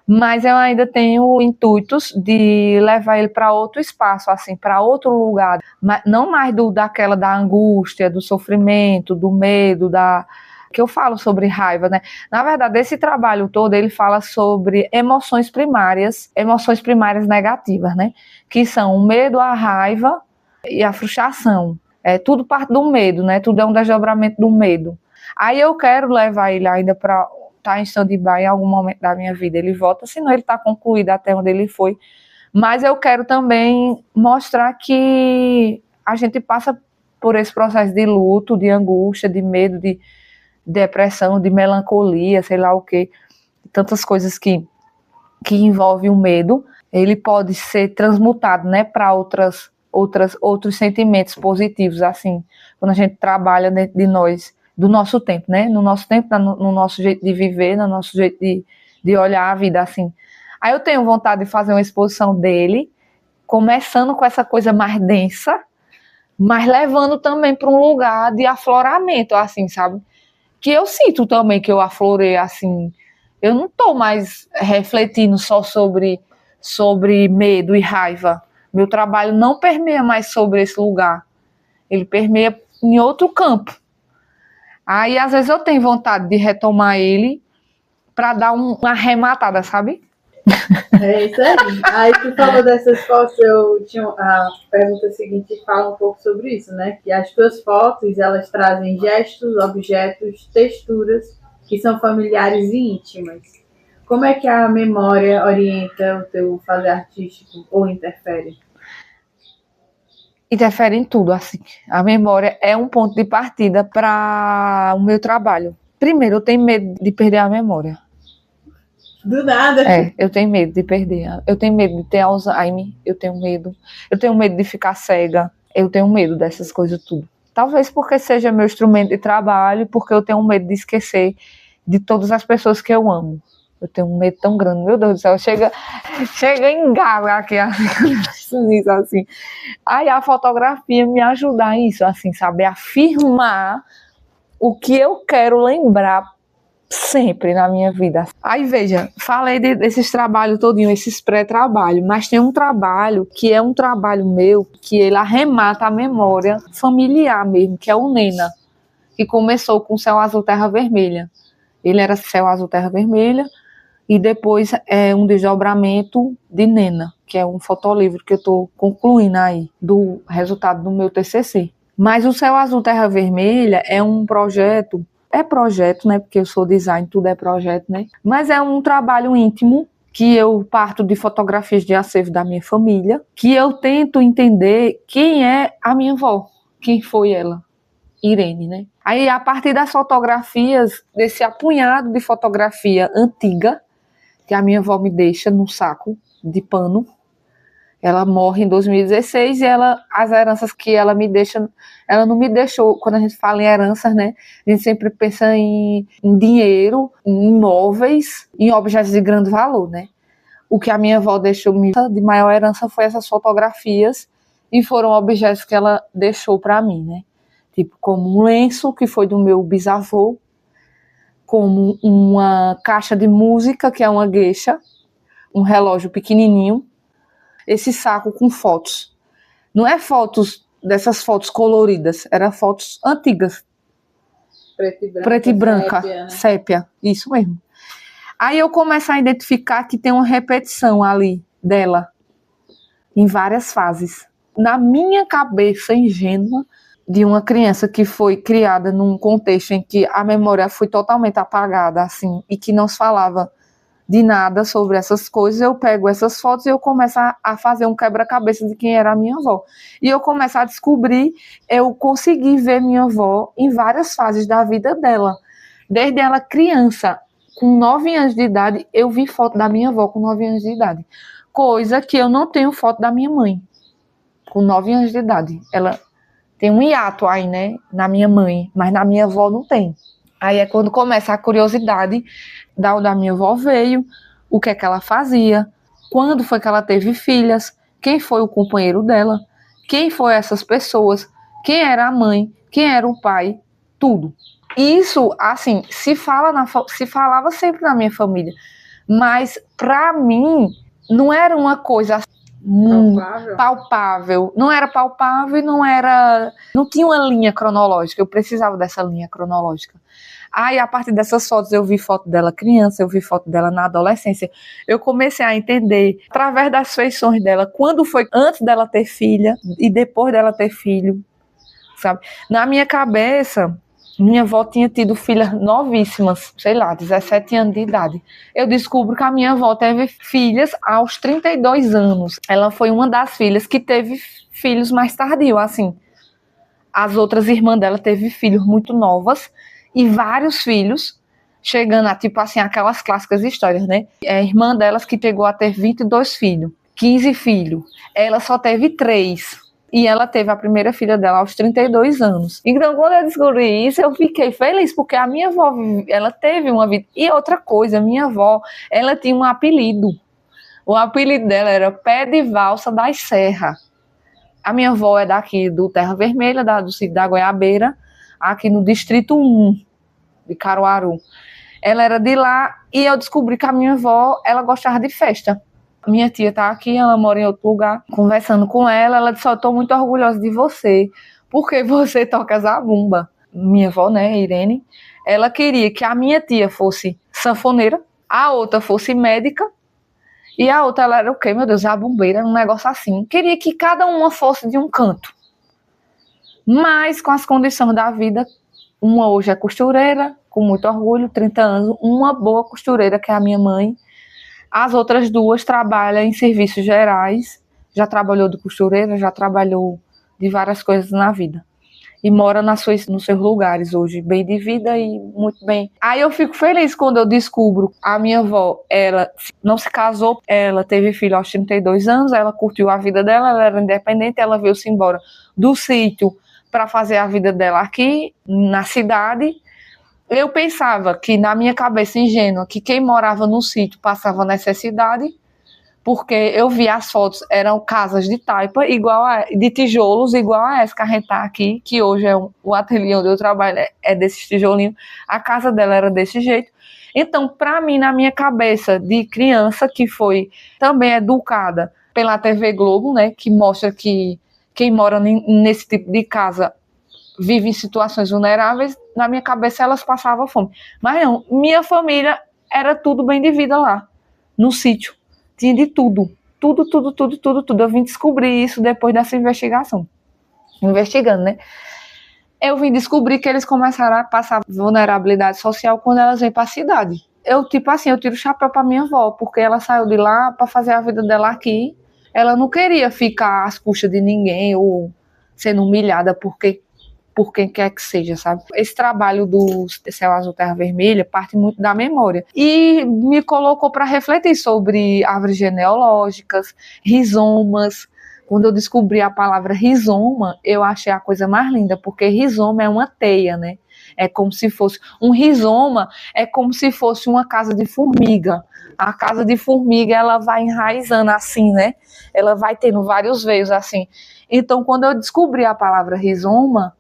mas eu ainda tenho intuitos de levar ele para outro espaço, assim, para outro lugar, não mais daquela da angústia, do sofrimento, do medo, que eu falo sobre raiva, né? Na verdade, esse trabalho todo, ele fala sobre emoções primárias negativas, né? Que são o medo, a raiva e a frustração. É tudo parte do medo, né? Tudo é um desdobramento do medo. Aí eu quero levar ele ainda para estar em stand-by em algum momento da minha vida. Ele volta, senão ele está concluído até onde ele foi. Mas eu quero também mostrar que a gente passa por esse processo de luto, de angústia, de medo, de depressão, de melancolia, sei lá o quê. Tantas coisas que envolvem o medo. Ele pode ser transmutado, né, para outros sentimentos positivos, assim, quando a gente trabalha dentro de nós, do nosso tempo, né? No nosso tempo, no nosso jeito de viver, no nosso jeito de olhar a vida, assim. Aí eu tenho vontade de fazer uma exposição dele, começando com essa coisa mais densa, mas levando também para um lugar de afloramento, assim, sabe? Que eu sinto também que eu aflorei, assim. Eu não estou mais refletindo só sobre medo e raiva. Meu trabalho não permeia mais sobre esse lugar. Ele permeia em outro campo. Aí, às vezes, eu tenho vontade de retomar ele para dar uma arrematada, sabe? É isso aí. Aí tu falou dessas fotos, eu tinha a pergunta seguinte, fala um pouco sobre isso, né? Que as tuas fotos, elas trazem gestos, objetos, texturas que são familiares e íntimas. Como é que a memória orienta o teu fazer artístico ou interfere? Interfere em tudo, assim. A memória é um ponto de partida para o meu trabalho. Primeiro, eu tenho medo de perder a memória. Do nada. Eu tenho medo de perder. Eu tenho medo de ter Alzheimer. Eu tenho medo. Eu tenho medo de ficar cega. Eu tenho medo dessas coisas tudo. Talvez porque seja meu instrumento de trabalho, porque eu tenho medo de esquecer de todas as pessoas que eu amo. Eu tenho um medo tão grande, meu Deus do céu, chega engasga aqui, assim. Aí a fotografia me ajuda a isso, assim, saber afirmar o que eu quero lembrar sempre na minha vida. Aí veja, falei desses trabalhos todinho, esses pré-trabalhos, mas tem um trabalho que é um trabalho meu, que ele arremata a memória familiar mesmo, que é o Nena, que começou com Céu Azul, Terra Vermelha. Ele era Céu Azul, Terra Vermelha, e depois é um desdobramento de Nena, que é um fotolivro que eu estou concluindo aí, do resultado do meu TCC. Mas o Céu Azul Terra Vermelha é um projeto, né, porque eu sou design, tudo é projeto, né? Mas é um trabalho íntimo que eu parto de fotografias de acervo da minha família, que eu tento entender quem é a minha avó, quem foi ela, Irene, né? Aí, a partir das fotografias, desse apunhado de fotografia antiga, que a minha avó me deixa num saco de pano. Ela morre em 2016 e as heranças que ela me deixa, ela não me deixou. Quando a gente fala em heranças, né, a gente sempre pensa em dinheiro, em imóveis, em objetos de grande valor, né? O que a minha avó deixou de maior herança foi essas fotografias e foram objetos que ela deixou para mim, né? Tipo, como um lenço que foi do meu bisavô, como uma caixa de música, que é uma geisha, um relógio pequenininho, esse saco com fotos. Não é fotos dessas fotos coloridas, eram fotos antigas. Preto e branca, sépia, né? Sépia, isso mesmo. Aí eu começo a identificar que tem uma repetição ali dela, em várias fases. Na minha cabeça ingênua, de uma criança que foi criada num contexto em que a memória foi totalmente apagada, assim, e que não se falava de nada sobre essas coisas, eu pego essas fotos e eu começo a fazer um quebra-cabeça de quem era a minha avó. E eu começo a descobrir, eu consegui ver minha avó em várias fases da vida dela. Desde ela criança, com 9 anos de idade, eu vi foto da minha avó com 9 anos de idade. Coisa que eu não tenho foto da minha mãe, com 9 anos de idade. Ela tem um hiato aí, né, na minha mãe, mas na minha avó não tem. Aí é quando começa a curiosidade da onde a minha avó veio, o que é que ela fazia, quando foi que ela teve filhas, quem foi o companheiro dela, quem foram essas pessoas, quem era a mãe, quem era o pai, tudo. Isso, assim, se falava sempre na minha família, mas para mim não era uma coisa palpável. Não era palpável e não tinha uma linha cronológica, eu precisava dessa linha cronológica. Aí, a partir dessas fotos, eu vi foto dela criança, eu vi foto dela na adolescência. Eu comecei a entender, através das feições dela, quando foi antes dela ter filha e depois dela ter filho, sabe? Na minha cabeça, minha avó tinha tido filhas novíssimas, sei lá, 17 anos de idade. Eu descubro que a minha avó teve filhas aos 32 anos. Ela foi uma das filhas que teve filhos mais tardio, assim. As outras irmãs dela teve filhos muito novas, e vários filhos, chegando a, tipo assim, aquelas clássicas histórias, né? A irmã delas que chegou a ter 22 filhos, 15 filhos. Ela só teve 3. E ela teve a primeira filha dela aos 32 anos. Então, quando eu descobri isso, eu fiquei feliz, porque a minha avó, ela teve uma vida. E outra coisa, minha avó, ela tinha um apelido. O apelido dela era Pé de Valsa das Serras. A minha avó é daqui do Terra Vermelha, do sítio da Goiabeira, aqui no Distrito 1 de Caruaru. Ela era de lá e eu descobri que a minha avó, ela gostava de festa. Minha tia tá aqui, ela mora em outro lugar. Conversando com ela disse, eu tô muito orgulhosa de você, porque você toca zabumba. Minha avó, né, Irene, ela queria que a minha tia fosse sanfoneira, a outra fosse médica, e a outra, ela era o quê, meu Deus, zabumbeira, um negócio assim. Queria que cada uma fosse de um canto. Mas com as condições da vida, uma hoje é costureira, com muito orgulho, 30 anos, uma boa costureira, que é a minha mãe. As outras 2 trabalham em serviços gerais, já trabalhou de costureira, já trabalhou de várias coisas na vida. E mora nos seus lugares hoje, bem de vida e muito bem. Aí eu fico feliz quando eu descubro a minha avó, ela não se casou, ela teve filho aos 32 anos, ela curtiu a vida dela, ela era independente, ela veio-se embora do sítio para fazer a vida dela aqui, na cidade. Eu pensava que, na minha cabeça ingênua, que quem morava no sítio passava necessidade, porque eu vi as fotos, eram casas de taipa, de tijolos, igual a essa que a gente tá aqui, que hoje é o ateliê onde eu trabalho, é desses tijolinhos. A casa dela era desse jeito. Então, para mim, na minha cabeça de criança, que foi também educada pela TV Globo, né, que mostra que quem mora nesse tipo de casa vive em situações vulneráveis, na minha cabeça elas passavam fome. Mas não, minha família era tudo bem de vida lá, no sítio. Tinha de tudo. Tudo. Eu vim descobrir isso depois dessa investigação. Investigando, né? Eu vim descobrir que eles começaram a passar vulnerabilidade social quando elas vêm para a cidade. eu tipo assim, eu tiro o chapéu pra minha avó, porque ela saiu de lá pra fazer a vida dela aqui. Ela não queria ficar às custas de ninguém ou sendo humilhada por quem quer que seja, sabe? Esse trabalho do Céu Azul Terra Vermelha parte muito da memória e me colocou para refletir sobre árvores genealógicas, rizomas. Quando eu descobri a palavra rizoma, eu achei a coisa mais linda, porque rizoma é uma teia, né? É como se fosse um rizoma, é como se fosse uma casa de formiga. A casa de formiga, ela vai enraizando assim, né? Ela vai tendo vários veios assim. Então, quando eu descobri a palavra rizoma,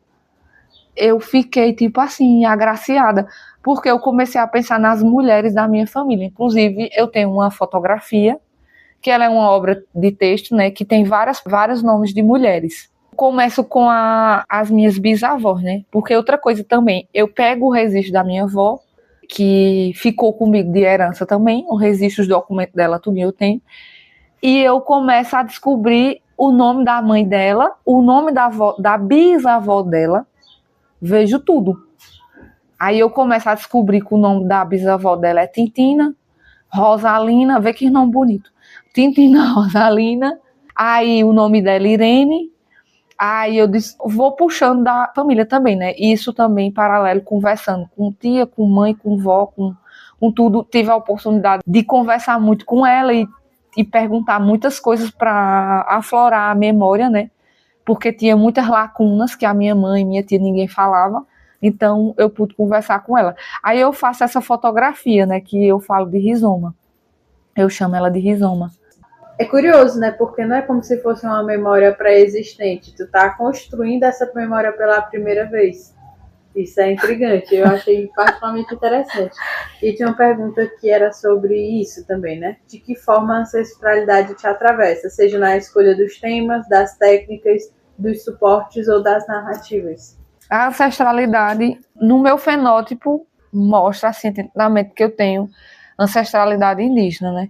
eu fiquei, tipo assim, agraciada, porque eu comecei a pensar nas mulheres da minha família. Inclusive, eu tenho uma fotografia, que ela é uma obra de texto, né, que tem vários nomes de mulheres. Começo com as minhas bisavós, né, porque outra coisa também, eu pego o registro da minha avó, que ficou comigo de herança também, o registro, os documentos dela, tudo eu tenho, e eu começo a descobrir o nome da mãe dela, o nome da bisavó dela, vejo tudo. Aí eu começo a descobrir que o nome da bisavó dela é Tintina, Rosalina, vê que nome bonito. Tintina Rosalina, aí o nome dela é Irene, aí eu disse, vou puxando da família também, né? Isso também em paralelo, conversando com tia, com mãe, com vó, com tudo. Tive a oportunidade de conversar muito com ela e perguntar muitas coisas para aflorar a memória, né? Porque tinha muitas lacunas que a minha mãe e minha tia ninguém falava, então eu pude conversar com ela. Aí eu faço essa fotografia, né, que eu falo de rizoma. Eu chamo ela de rizoma. É curioso, né? Porque não é como se fosse uma memória pré-existente. Tu tá construindo essa memória pela primeira vez. Isso é intrigante. Eu achei particularmente interessante. E tinha uma pergunta que era sobre isso também, né? De que forma a ancestralidade te atravessa, seja na escolha dos temas, das técnicas, dos suportes ou das narrativas. A ancestralidade, no meu fenótipo, mostra, assim, atentamente que eu tenho ancestralidade indígena, né?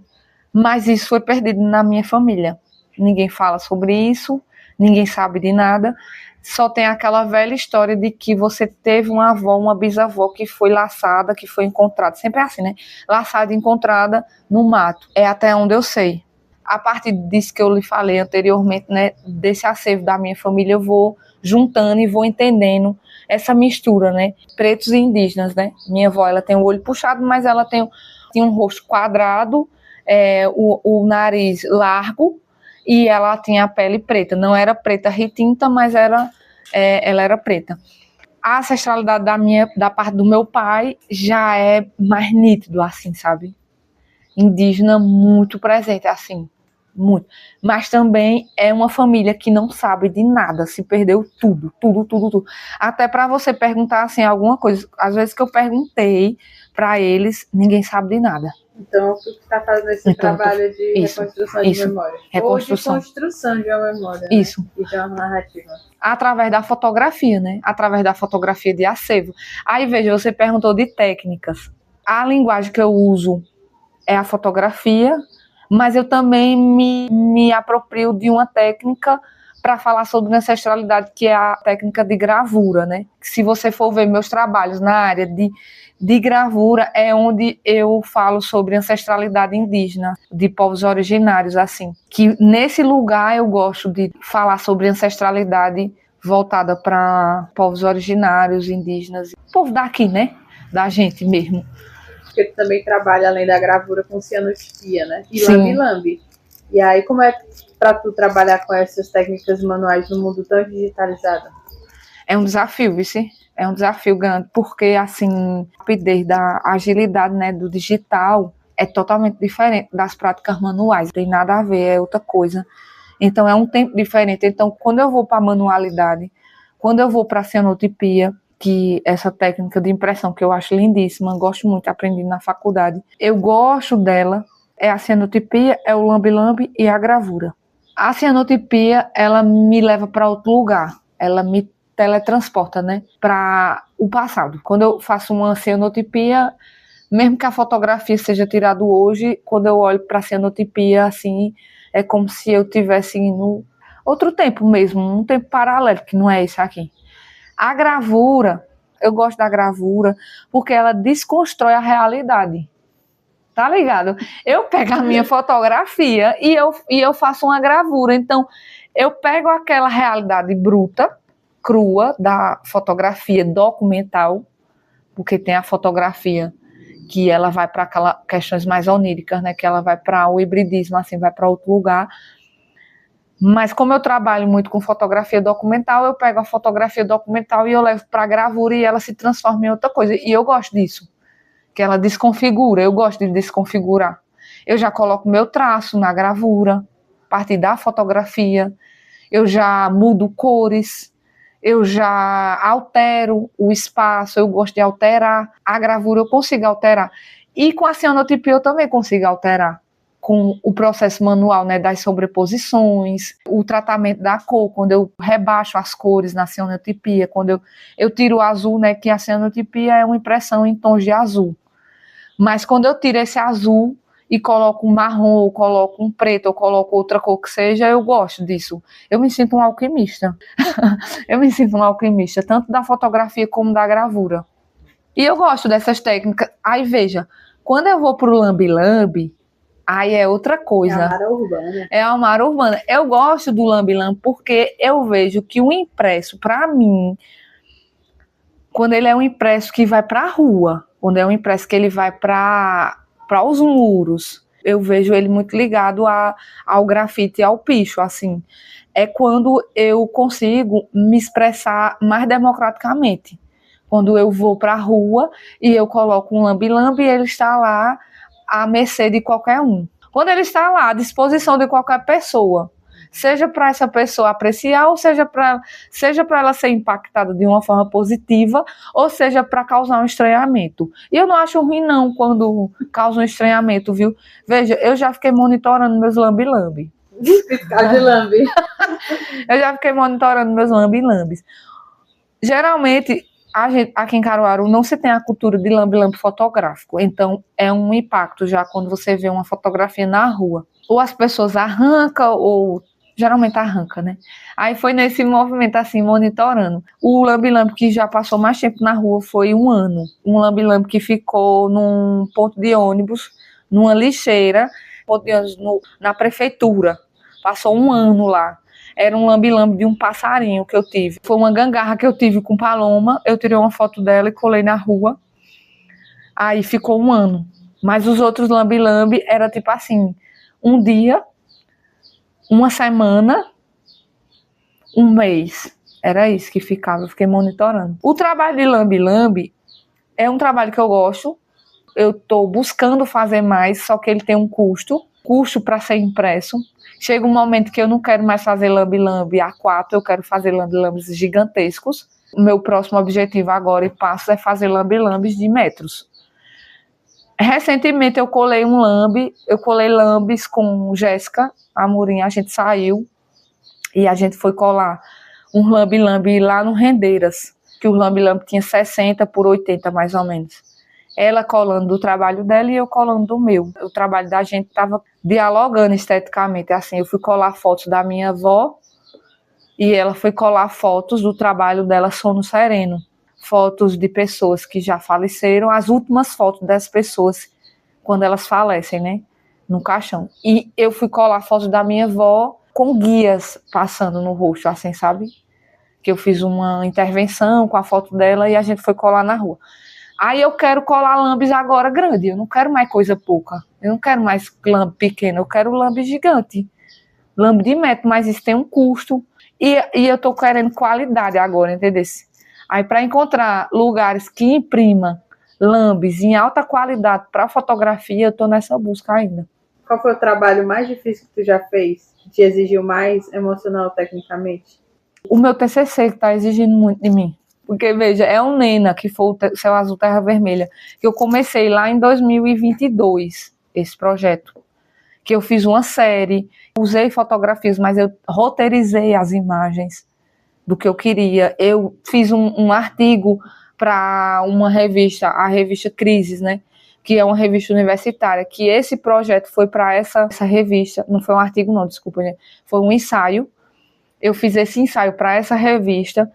Mas isso foi perdido na minha família. Ninguém fala sobre isso, ninguém sabe de nada. Só tem aquela velha história de que você teve uma avó, uma bisavó que foi laçada, que foi encontrada. Sempre é assim, né? Laçada e encontrada no mato. É até onde eu sei. A partir disso que eu lhe falei anteriormente, né? Desse acervo da minha família, eu vou juntando e vou entendendo essa mistura, né? Pretos e indígenas, né? Minha avó, ela tem o olho puxado, mas ela tem um rosto quadrado, o nariz largo, e ela tinha a pele preta. Não era preta retinta, mas ela era preta. A ancestralidade da parte do meu pai já é mais nítido, assim, sabe? Indígena muito presente, assim, muito. Mas também é uma família que não sabe de nada, se perdeu tudo. Até para você perguntar, assim, alguma coisa. Às vezes que eu perguntei para eles, ninguém sabe de nada. Então, tu está fazendo esse trabalho de reconstrução de memória. Reconstrução. Ou de construção de uma memória. Isso. Né? E de uma narrativa. Através da fotografia, né? Através da fotografia de acervo. Aí, veja, você perguntou de técnicas. A linguagem que eu uso é a fotografia, mas eu também me aproprio de uma técnica para falar sobre ancestralidade, que é a técnica de gravura, né? Se você for ver meus trabalhos na área de gravura, é onde eu falo sobre ancestralidade indígena, de povos originários, assim. Que nesse lugar eu gosto de falar sobre ancestralidade voltada para povos originários, indígenas, povo daqui, né? Da gente mesmo. Porque tu também trabalha, além da gravura, com cianotipia, né? E Sim. lambi-lambi. E aí, como é para tu trabalhar com essas técnicas manuais no mundo tão digitalizado? É um desafio, vice. É um desafio grande, porque, assim, a rapidez da agilidade, né, do digital é totalmente diferente das práticas manuais. Não tem nada a ver, é outra coisa. Então, é um tempo diferente. Então, quando eu vou para a manualidade, quando eu vou para a cianotipia, que essa técnica de impressão que eu acho lindíssima, gosto muito, aprendi na faculdade. Eu gosto dela, é a cianotipia, é o lambi-lambi e a gravura. A cianotipia, ela me leva para outro lugar, ela me teletransporta, né, para o passado. Quando eu faço uma cianotipia, mesmo que a fotografia seja tirada hoje, quando eu olho para a cianotipia, assim, é como se eu estivesse no outro tempo mesmo, um tempo paralelo, que não é esse aqui. A gravura, eu gosto da gravura porque ela desconstrói a realidade. tá ligado? Eu pego a minha fotografia e eu faço uma gravura. Então, eu pego aquela realidade bruta, crua, da fotografia documental, porque tem a fotografia que ela vai para aquelas questões mais oníricas, né? Que ela vai para o hibridismo, assim, vai para outro lugar. Mas como eu trabalho muito com fotografia documental, eu pego a fotografia documental e eu levo para a gravura e ela se transforma em outra coisa. E eu gosto disso, que ela desconfigura, eu gosto de desconfigurar. Eu já coloco meu traço na gravura, a partir da fotografia, eu já mudo cores, eu já altero o espaço, eu gosto de alterar. A gravura eu consigo alterar. E com a cianotipia eu também consigo alterar. Com o processo manual, né, das sobreposições, o tratamento da cor, quando eu rebaixo as cores na cianotipia, quando eu tiro o azul, né, que a cianotipia é uma impressão em tons de azul. Mas quando eu tiro esse azul e coloco um marrom, ou coloco um preto, ou coloco outra cor que seja, eu gosto disso. Eu me sinto um alquimista. Eu me sinto um alquimista, tanto da fotografia como da gravura. E eu gosto dessas técnicas. Aí, veja, quando eu vou pro lambe-lambe, aí é outra coisa. É a Mara Urbana. É a Mara Urbana. Eu gosto do lambe-lambe porque eu vejo que o impresso, para mim, quando ele é um impresso que vai para a rua, quando é um impresso que ele vai para os muros, eu vejo ele muito ligado ao grafite e ao picho, assim. É quando eu consigo me expressar mais democraticamente. Quando eu vou para a rua e eu coloco um lambe-lambe e ele está lá à mercê de qualquer um. Quando ele está lá à disposição de qualquer pessoa, seja para essa pessoa apreciar, ou seja para ela ser impactada de uma forma positiva, ou seja para causar um estranhamento. E eu não acho ruim não quando causa um estranhamento, viu? Veja, eu já fiquei monitorando meus lambe-lambe. Fiscal de lambe. Eu já fiquei monitorando meus lambe-lambes. Geralmente, a gente, aqui em Caruaru não se tem a cultura de lambe-lambe fotográfico, então é um impacto já quando você vê uma fotografia na rua. Ou as pessoas arrancam, ou geralmente arranca, né? Aí foi nesse movimento assim, monitorando. O lambe-lambe que já passou mais tempo na rua foi 1 ano. Um lambe-lambe que ficou num ponto de ônibus, numa lixeira, ponto de ônibus na prefeitura. Passou 1 ano lá. Era um lambe-lambe de um passarinho que eu tive. Foi uma gangarra que eu tive com paloma. Eu tirei uma foto dela e colei na rua. Aí ficou 1 ano. Mas os outros lambe-lambe era tipo assim, 1 dia, 1 semana, 1 mês. Era isso que ficava, eu fiquei monitorando. O trabalho de lambe-lambe é um trabalho que eu gosto. Eu estou buscando fazer mais, só que ele tem um custo para ser impresso. Chega um momento que eu não quero mais fazer lambe-lambe A4, eu quero fazer lambe-lambes gigantescos. O meu próximo objetivo agora e passo é fazer lambe-lambes de metros. Recentemente eu colei lambes com Jéssica Amorim, a gente saiu e a gente foi colar um lambe-lambe lá no Rendeiras, que o lambe-lambe tinha 60 por 80 mais ou menos. Ela colando do trabalho dela e eu colando do meu. O trabalho da gente estava dialogando esteticamente. Assim, eu fui colar fotos da minha avó e ela foi colar fotos do trabalho dela Sono Sereno. Fotos de pessoas que já faleceram, as últimas fotos das pessoas quando elas falecem, né? No caixão. E eu fui colar fotos da minha avó com guias passando no rosto, assim, sabe? Que eu fiz uma intervenção com a foto dela e a gente foi colar na rua. Aí eu quero colar lambes agora grande, eu não quero mais coisa pouca. Eu não quero mais lambe pequeno, eu quero lambe gigante. Lambe de metro, mas isso tem um custo. E eu tô querendo qualidade agora, entendeu? Aí para encontrar lugares que imprimam lambes em alta qualidade para fotografia, eu tô nessa busca ainda. Qual foi o trabalho mais difícil que tu já fez? Que te exigiu mais emocional, tecnicamente? O meu TCC que tá exigindo muito de mim. Porque, veja, é um Nena, que foi o Céu Azul Terra Vermelha, que eu comecei lá em 2022, esse projeto. Que eu fiz uma série, usei fotografias, mas eu roteirizei as imagens do que eu queria. Eu fiz um artigo para uma revista, a revista Crises, né? Que é uma revista universitária, que esse projeto foi para essa revista, não foi um artigo não, desculpa, gente, foi um ensaio. Eu fiz esse ensaio para essa revista,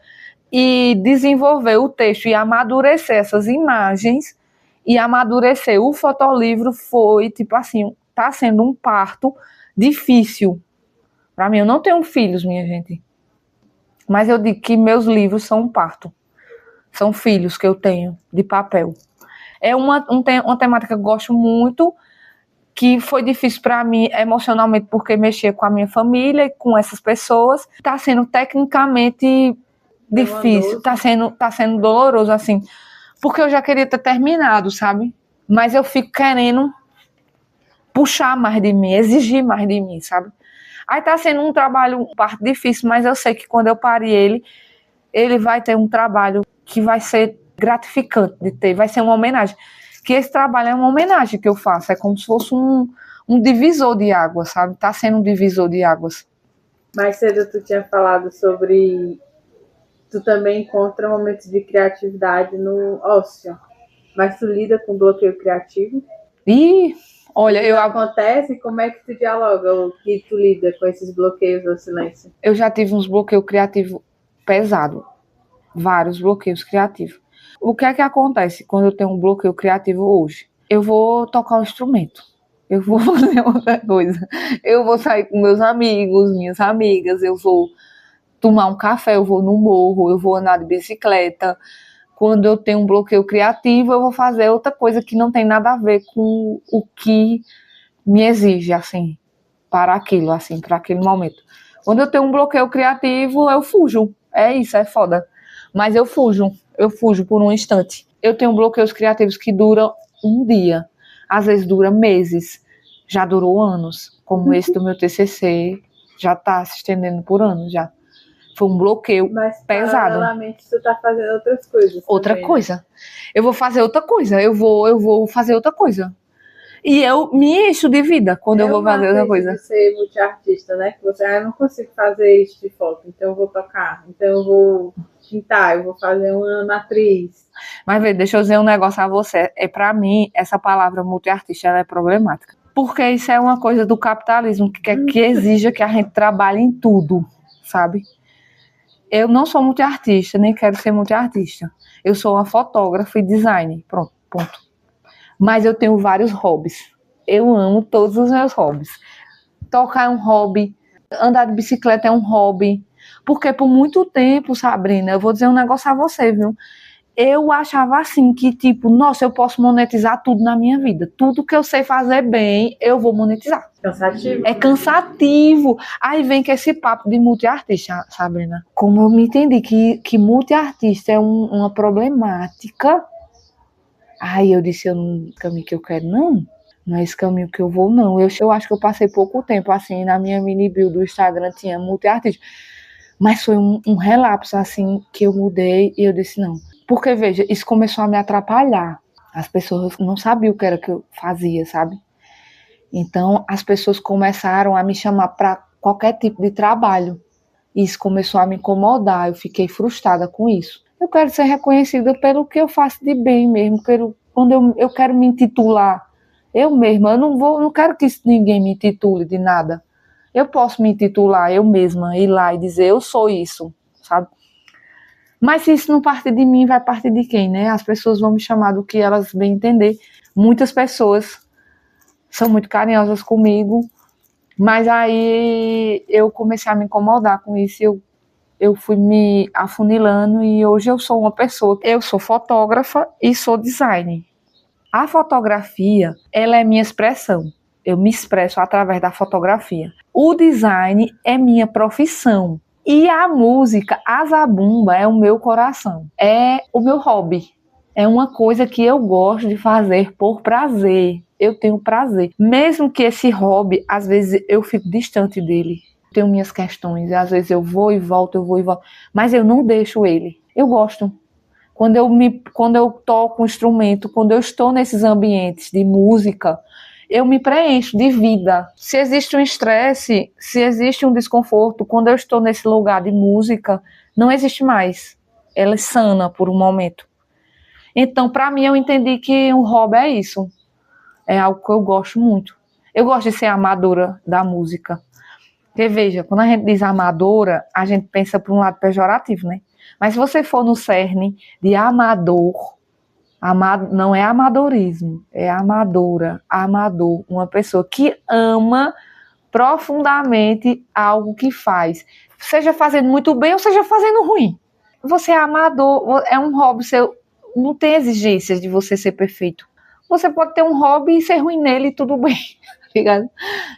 e desenvolver o texto e amadurecer essas imagens e amadurecer. O fotolivro foi, tipo assim, tá sendo um parto difícil. Para mim, eu não tenho filhos, minha gente. Mas eu digo que meus livros são um parto. São filhos que eu tenho de papel. É uma temática que eu gosto muito, que foi difícil para mim emocionalmente, porque mexer com a minha família e com essas pessoas. Está sendo tecnicamente difícil, está sendo doloroso, assim, porque eu já queria ter terminado, sabe? Mas eu fico querendo puxar mais de mim, exigir mais de mim, sabe? Aí tá sendo um trabalho, um parto difícil, mas eu sei que quando eu pare ele vai ter um trabalho que vai ser gratificante de ter, vai ser uma homenagem. Que esse trabalho é uma homenagem que eu faço, é como se fosse um divisor de águas, sabe? Tá sendo um divisor de águas. Mais cedo tu tinha falado sobre tu também encontra momentos de criatividade no ócio, mas tu lida com bloqueio criativo? E olha, acontece, como é que tu dialoga ou que tu lida com esses bloqueios do silêncio? Eu já tive uns bloqueios criativos pesados, vários bloqueios criativos. O que é que acontece quando eu tenho um bloqueio criativo hoje? Eu vou tocar um instrumento, eu vou fazer outra coisa, eu vou sair com meus amigos, minhas amigas, eu vou tomar um café, eu vou no morro, eu vou andar de bicicleta. Quando eu tenho um bloqueio criativo, eu vou fazer outra coisa que não tem nada a ver com o que me exige, assim, para aquilo, assim, para aquele momento. Quando eu tenho um bloqueio criativo, eu fujo. É isso, é foda. Mas eu fujo por um instante. Eu tenho bloqueios criativos que duram um dia, às vezes dura meses, já durou anos, como esse do meu TCC, já está se estendendo por anos já. Foi um bloqueio pesado. Mas paralelamente tu tá fazendo outras coisas. Outra também, coisa. Né? Eu vou fazer outra coisa. Eu vou fazer outra coisa. E eu me encho de vida quando eu vou fazer outra coisa. De ser multiartista, né? Que você, eu não consigo fazer isso de foto, então eu vou tocar, então eu vou pintar, eu vou fazer uma matriz. Mas vê, deixa eu dizer um negócio a você. Pra mim, essa palavra multiartista ela é problemática. Porque isso é uma coisa do capitalismo que exige que a gente trabalhe em tudo, sabe? Eu não sou multiartista, nem quero ser multiartista. Eu sou uma fotógrafa e designer. Pronto, ponto. Mas eu tenho vários hobbies. Eu amo todos os meus hobbies. Tocar é um hobby, andar de bicicleta é um hobby. Porque por muito tempo, Sabrina, eu vou dizer um negócio a você, viu? Eu achava assim que, tipo, nossa, eu posso monetizar tudo na minha vida. Tudo que eu sei fazer bem, eu vou monetizar. Cansativo. É cansativo. Aí vem que esse papo de multiartista, Sabrina. Como eu me entendi que multiartista é uma problemática, aí eu disse, eu não, caminho que eu quero, não é esse caminho que eu vou, não. Eu acho que eu passei pouco tempo, assim, na minha mini bio do Instagram tinha multiartista. Mas foi um relapso, assim, que eu mudei e eu disse, não. Porque, veja, isso começou a me atrapalhar. As pessoas não sabiam o que era que eu fazia, sabe? Então, as pessoas começaram a me chamar para qualquer tipo de trabalho. Isso começou a me incomodar, eu fiquei frustrada com isso. Eu quero ser reconhecida pelo que eu faço de bem mesmo. Quando eu quero me intitular, eu mesma, eu não quero que ninguém me intitule de nada. Eu posso me intitular eu mesma, ir lá e dizer, eu sou isso, sabe? Mas se isso não partir de mim, vai partir de quem, né? As pessoas vão me chamar do que elas bem entender. Muitas pessoas são muito carinhosas comigo, mas aí eu comecei a me incomodar com isso, eu fui me afunilando e hoje eu sou uma pessoa, eu sou fotógrafa e sou designer. A fotografia, ela é minha expressão, eu me expresso através da fotografia. O design é minha profissão. E a música, a zabumba, é o meu coração, é o meu hobby. É uma coisa que eu gosto de fazer por prazer. Eu tenho prazer. Mesmo que esse hobby, às vezes eu fico distante dele. Tenho minhas questões. Às vezes eu vou e volto. Mas eu não deixo ele. Eu gosto. Quando eu toco um instrumento, quando eu estou nesses ambientes de música, eu me preencho de vida. Se existe um estresse, se existe um desconforto, quando eu estou nesse lugar de música, não existe mais. Ela é sana por um momento. Então, para mim, eu entendi que um hobby é isso. É algo que eu gosto muito. Eu gosto de ser amadora da música. Porque, veja, quando a gente diz amadora, a gente pensa por um lado pejorativo, né? Mas se você for no cerne de amador, Não é amadorismo, é amadora, amador, uma pessoa que ama profundamente algo que faz, seja fazendo muito bem ou seja fazendo ruim. Você é amador, é um hobby seu, não tem exigências de você ser perfeito. Você pode ter um hobby e ser ruim nele e tudo bem, ligado?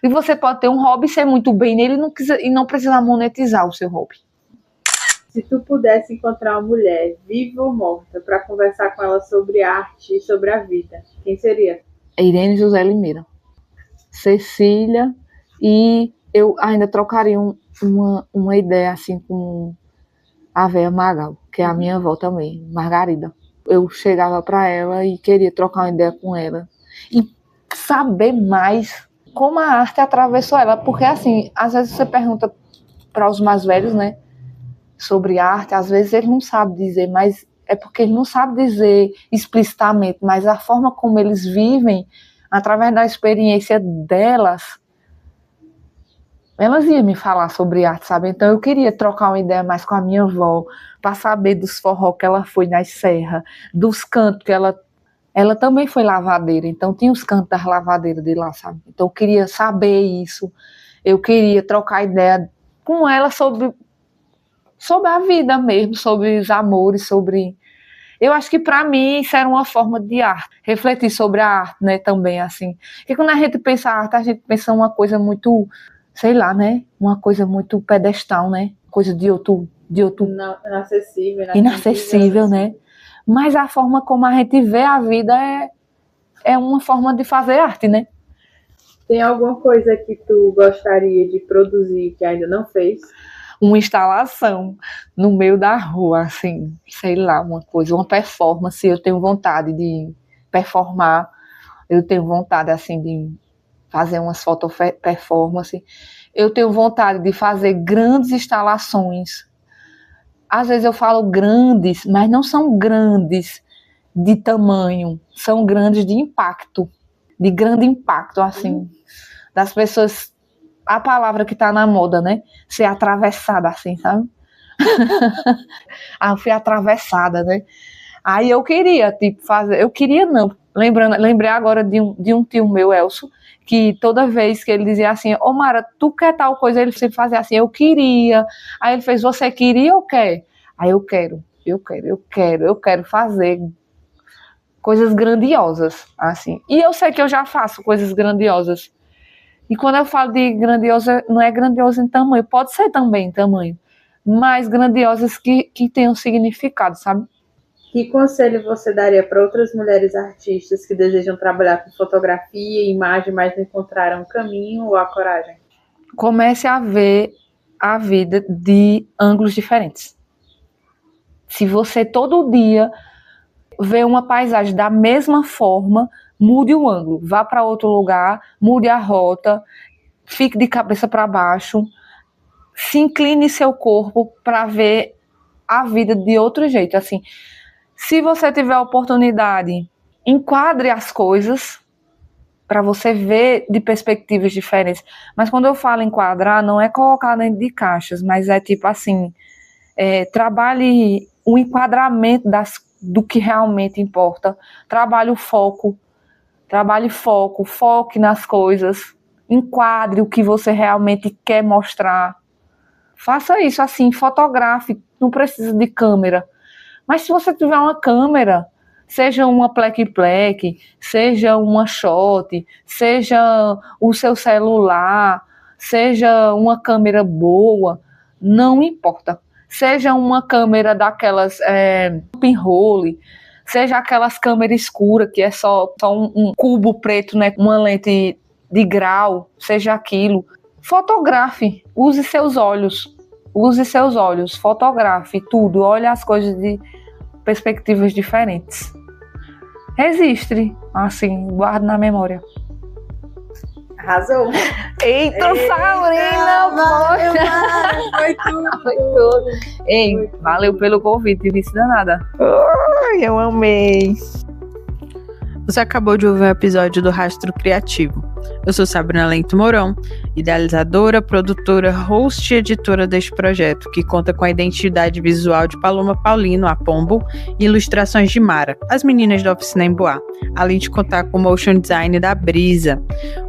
E você pode ter um hobby e ser muito bem nele e não precisar monetizar o seu hobby. Se tu pudesse encontrar uma mulher, viva ou morta, para conversar com ela sobre arte e sobre a vida, quem seria? Irene José Limeira, Cecília, e eu ainda trocaria uma ideia assim com a Véia Magal, que é a minha avó também, Margarida. Eu chegava para ela e queria trocar uma ideia com ela e saber mais como a arte atravessou ela, porque assim, às vezes você pergunta para os mais velhos, né, sobre arte, às vezes eles não sabem dizer, mas é porque eles não sabem dizer explicitamente, mas a forma como eles vivem, através da experiência delas, elas iam me falar sobre arte, sabe? Então eu queria trocar uma ideia mais com a minha avó, para saber dos forró que ela foi nas serras, dos cantos que ela também foi lavadeira, então tinha os cantos das lavadeiras de lá, sabe? Então eu queria saber isso, eu queria trocar ideia com ela sobre a vida mesmo, sobre os amores, sobre... Eu acho que para mim isso era uma forma de arte, refletir sobre a arte, né, também, assim. Porque quando a gente pensa arte, a gente pensa uma coisa muito, sei lá, né, uma coisa muito pedestal, né, coisa de outro inacessível, né. Mas a forma como a gente vê a vida é uma forma de fazer arte, né. Tem alguma coisa que tu gostaria de produzir que ainda não fez? Uma instalação no meio da rua, assim, sei lá, uma coisa, uma performance. Eu tenho vontade de performar, eu tenho vontade, assim, de fazer umas foto-performance, eu tenho vontade de fazer grandes instalações. Às vezes eu falo grandes, mas não são grandes de tamanho, são grandes de impacto, de grande impacto, assim, das pessoas... A palavra que tá na moda, né? Ser atravessada, assim, sabe? Eu fui atravessada, né? Aí eu queria, tipo, fazer... Eu queria não. Lembrei agora de um tio meu, Elcio, que toda vez que ele dizia assim, ô Mara, tu quer tal coisa? Ele sempre fazia assim, eu queria. Aí ele fez, você queria ou quer? Aí eu quero fazer coisas grandiosas, assim. E eu sei que eu já faço coisas grandiosas. E quando eu falo de grandiosa, não é grandiosa em tamanho, pode ser também em tamanho, mas grandiosas que tenham significado, sabe? Que conselho você daria para outras mulheres artistas que desejam trabalhar com fotografia e imagem, mas não encontraram o caminho ou a coragem? Comece a ver a vida de ângulos diferentes. Se você todo dia vê uma paisagem da mesma forma, mude o ângulo, vá para outro lugar, mude a rota, fique de cabeça para baixo, se incline seu corpo para ver a vida de outro jeito. Assim, se você tiver a oportunidade, enquadre as coisas para você ver de perspectivas diferentes. Mas quando eu falo enquadrar, não é colocar dentro de caixas, mas é tipo assim, trabalhe o enquadramento do que realmente importa, trabalhe o foco, foque nas coisas, enquadre o que você realmente quer mostrar. Faça isso assim, fotografe, não precisa de câmera. Mas se você tiver uma câmera, seja uma plec-plec, seja uma shot, seja o seu celular, seja uma câmera boa, não importa. Seja uma câmera daquelas pinhole, seja aquelas câmeras escuras, que é só um cubo preto, né, uma lente de grau, seja aquilo. Fotografe, use seus olhos, fotografe tudo, olhe as coisas de perspectivas diferentes. Registre, assim, guarde na memória. Arrasou! Eita, Sabrina, poxa! Foi tudo! Foi tudo. Ei, valeu pelo convite, vice danada. Eu amei! Você acabou de ouvir um episódio do Rastro Criativo. Eu sou Sabrina Lento Mourão, idealizadora, produtora, host e editora deste projeto, que conta com a identidade visual de Paloma Paulino, a Pombo, e ilustrações de Mara, as meninas da Oficina Emboá, além de contar com o motion design da Brisa.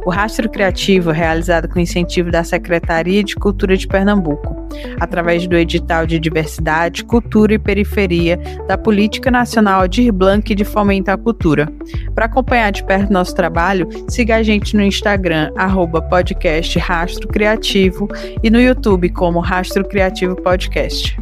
O Rastro Criativo é realizado com incentivo da Secretaria de Cultura de Pernambuco, através do edital de Diversidade, Cultura e Periferia da Política Nacional Aldir Blanc de Fomento à Cultura. Para acompanhar de perto nosso trabalho, siga a gente no Instagram, @podcast Rastro Criativo, e no YouTube como Rastro Criativo Podcast.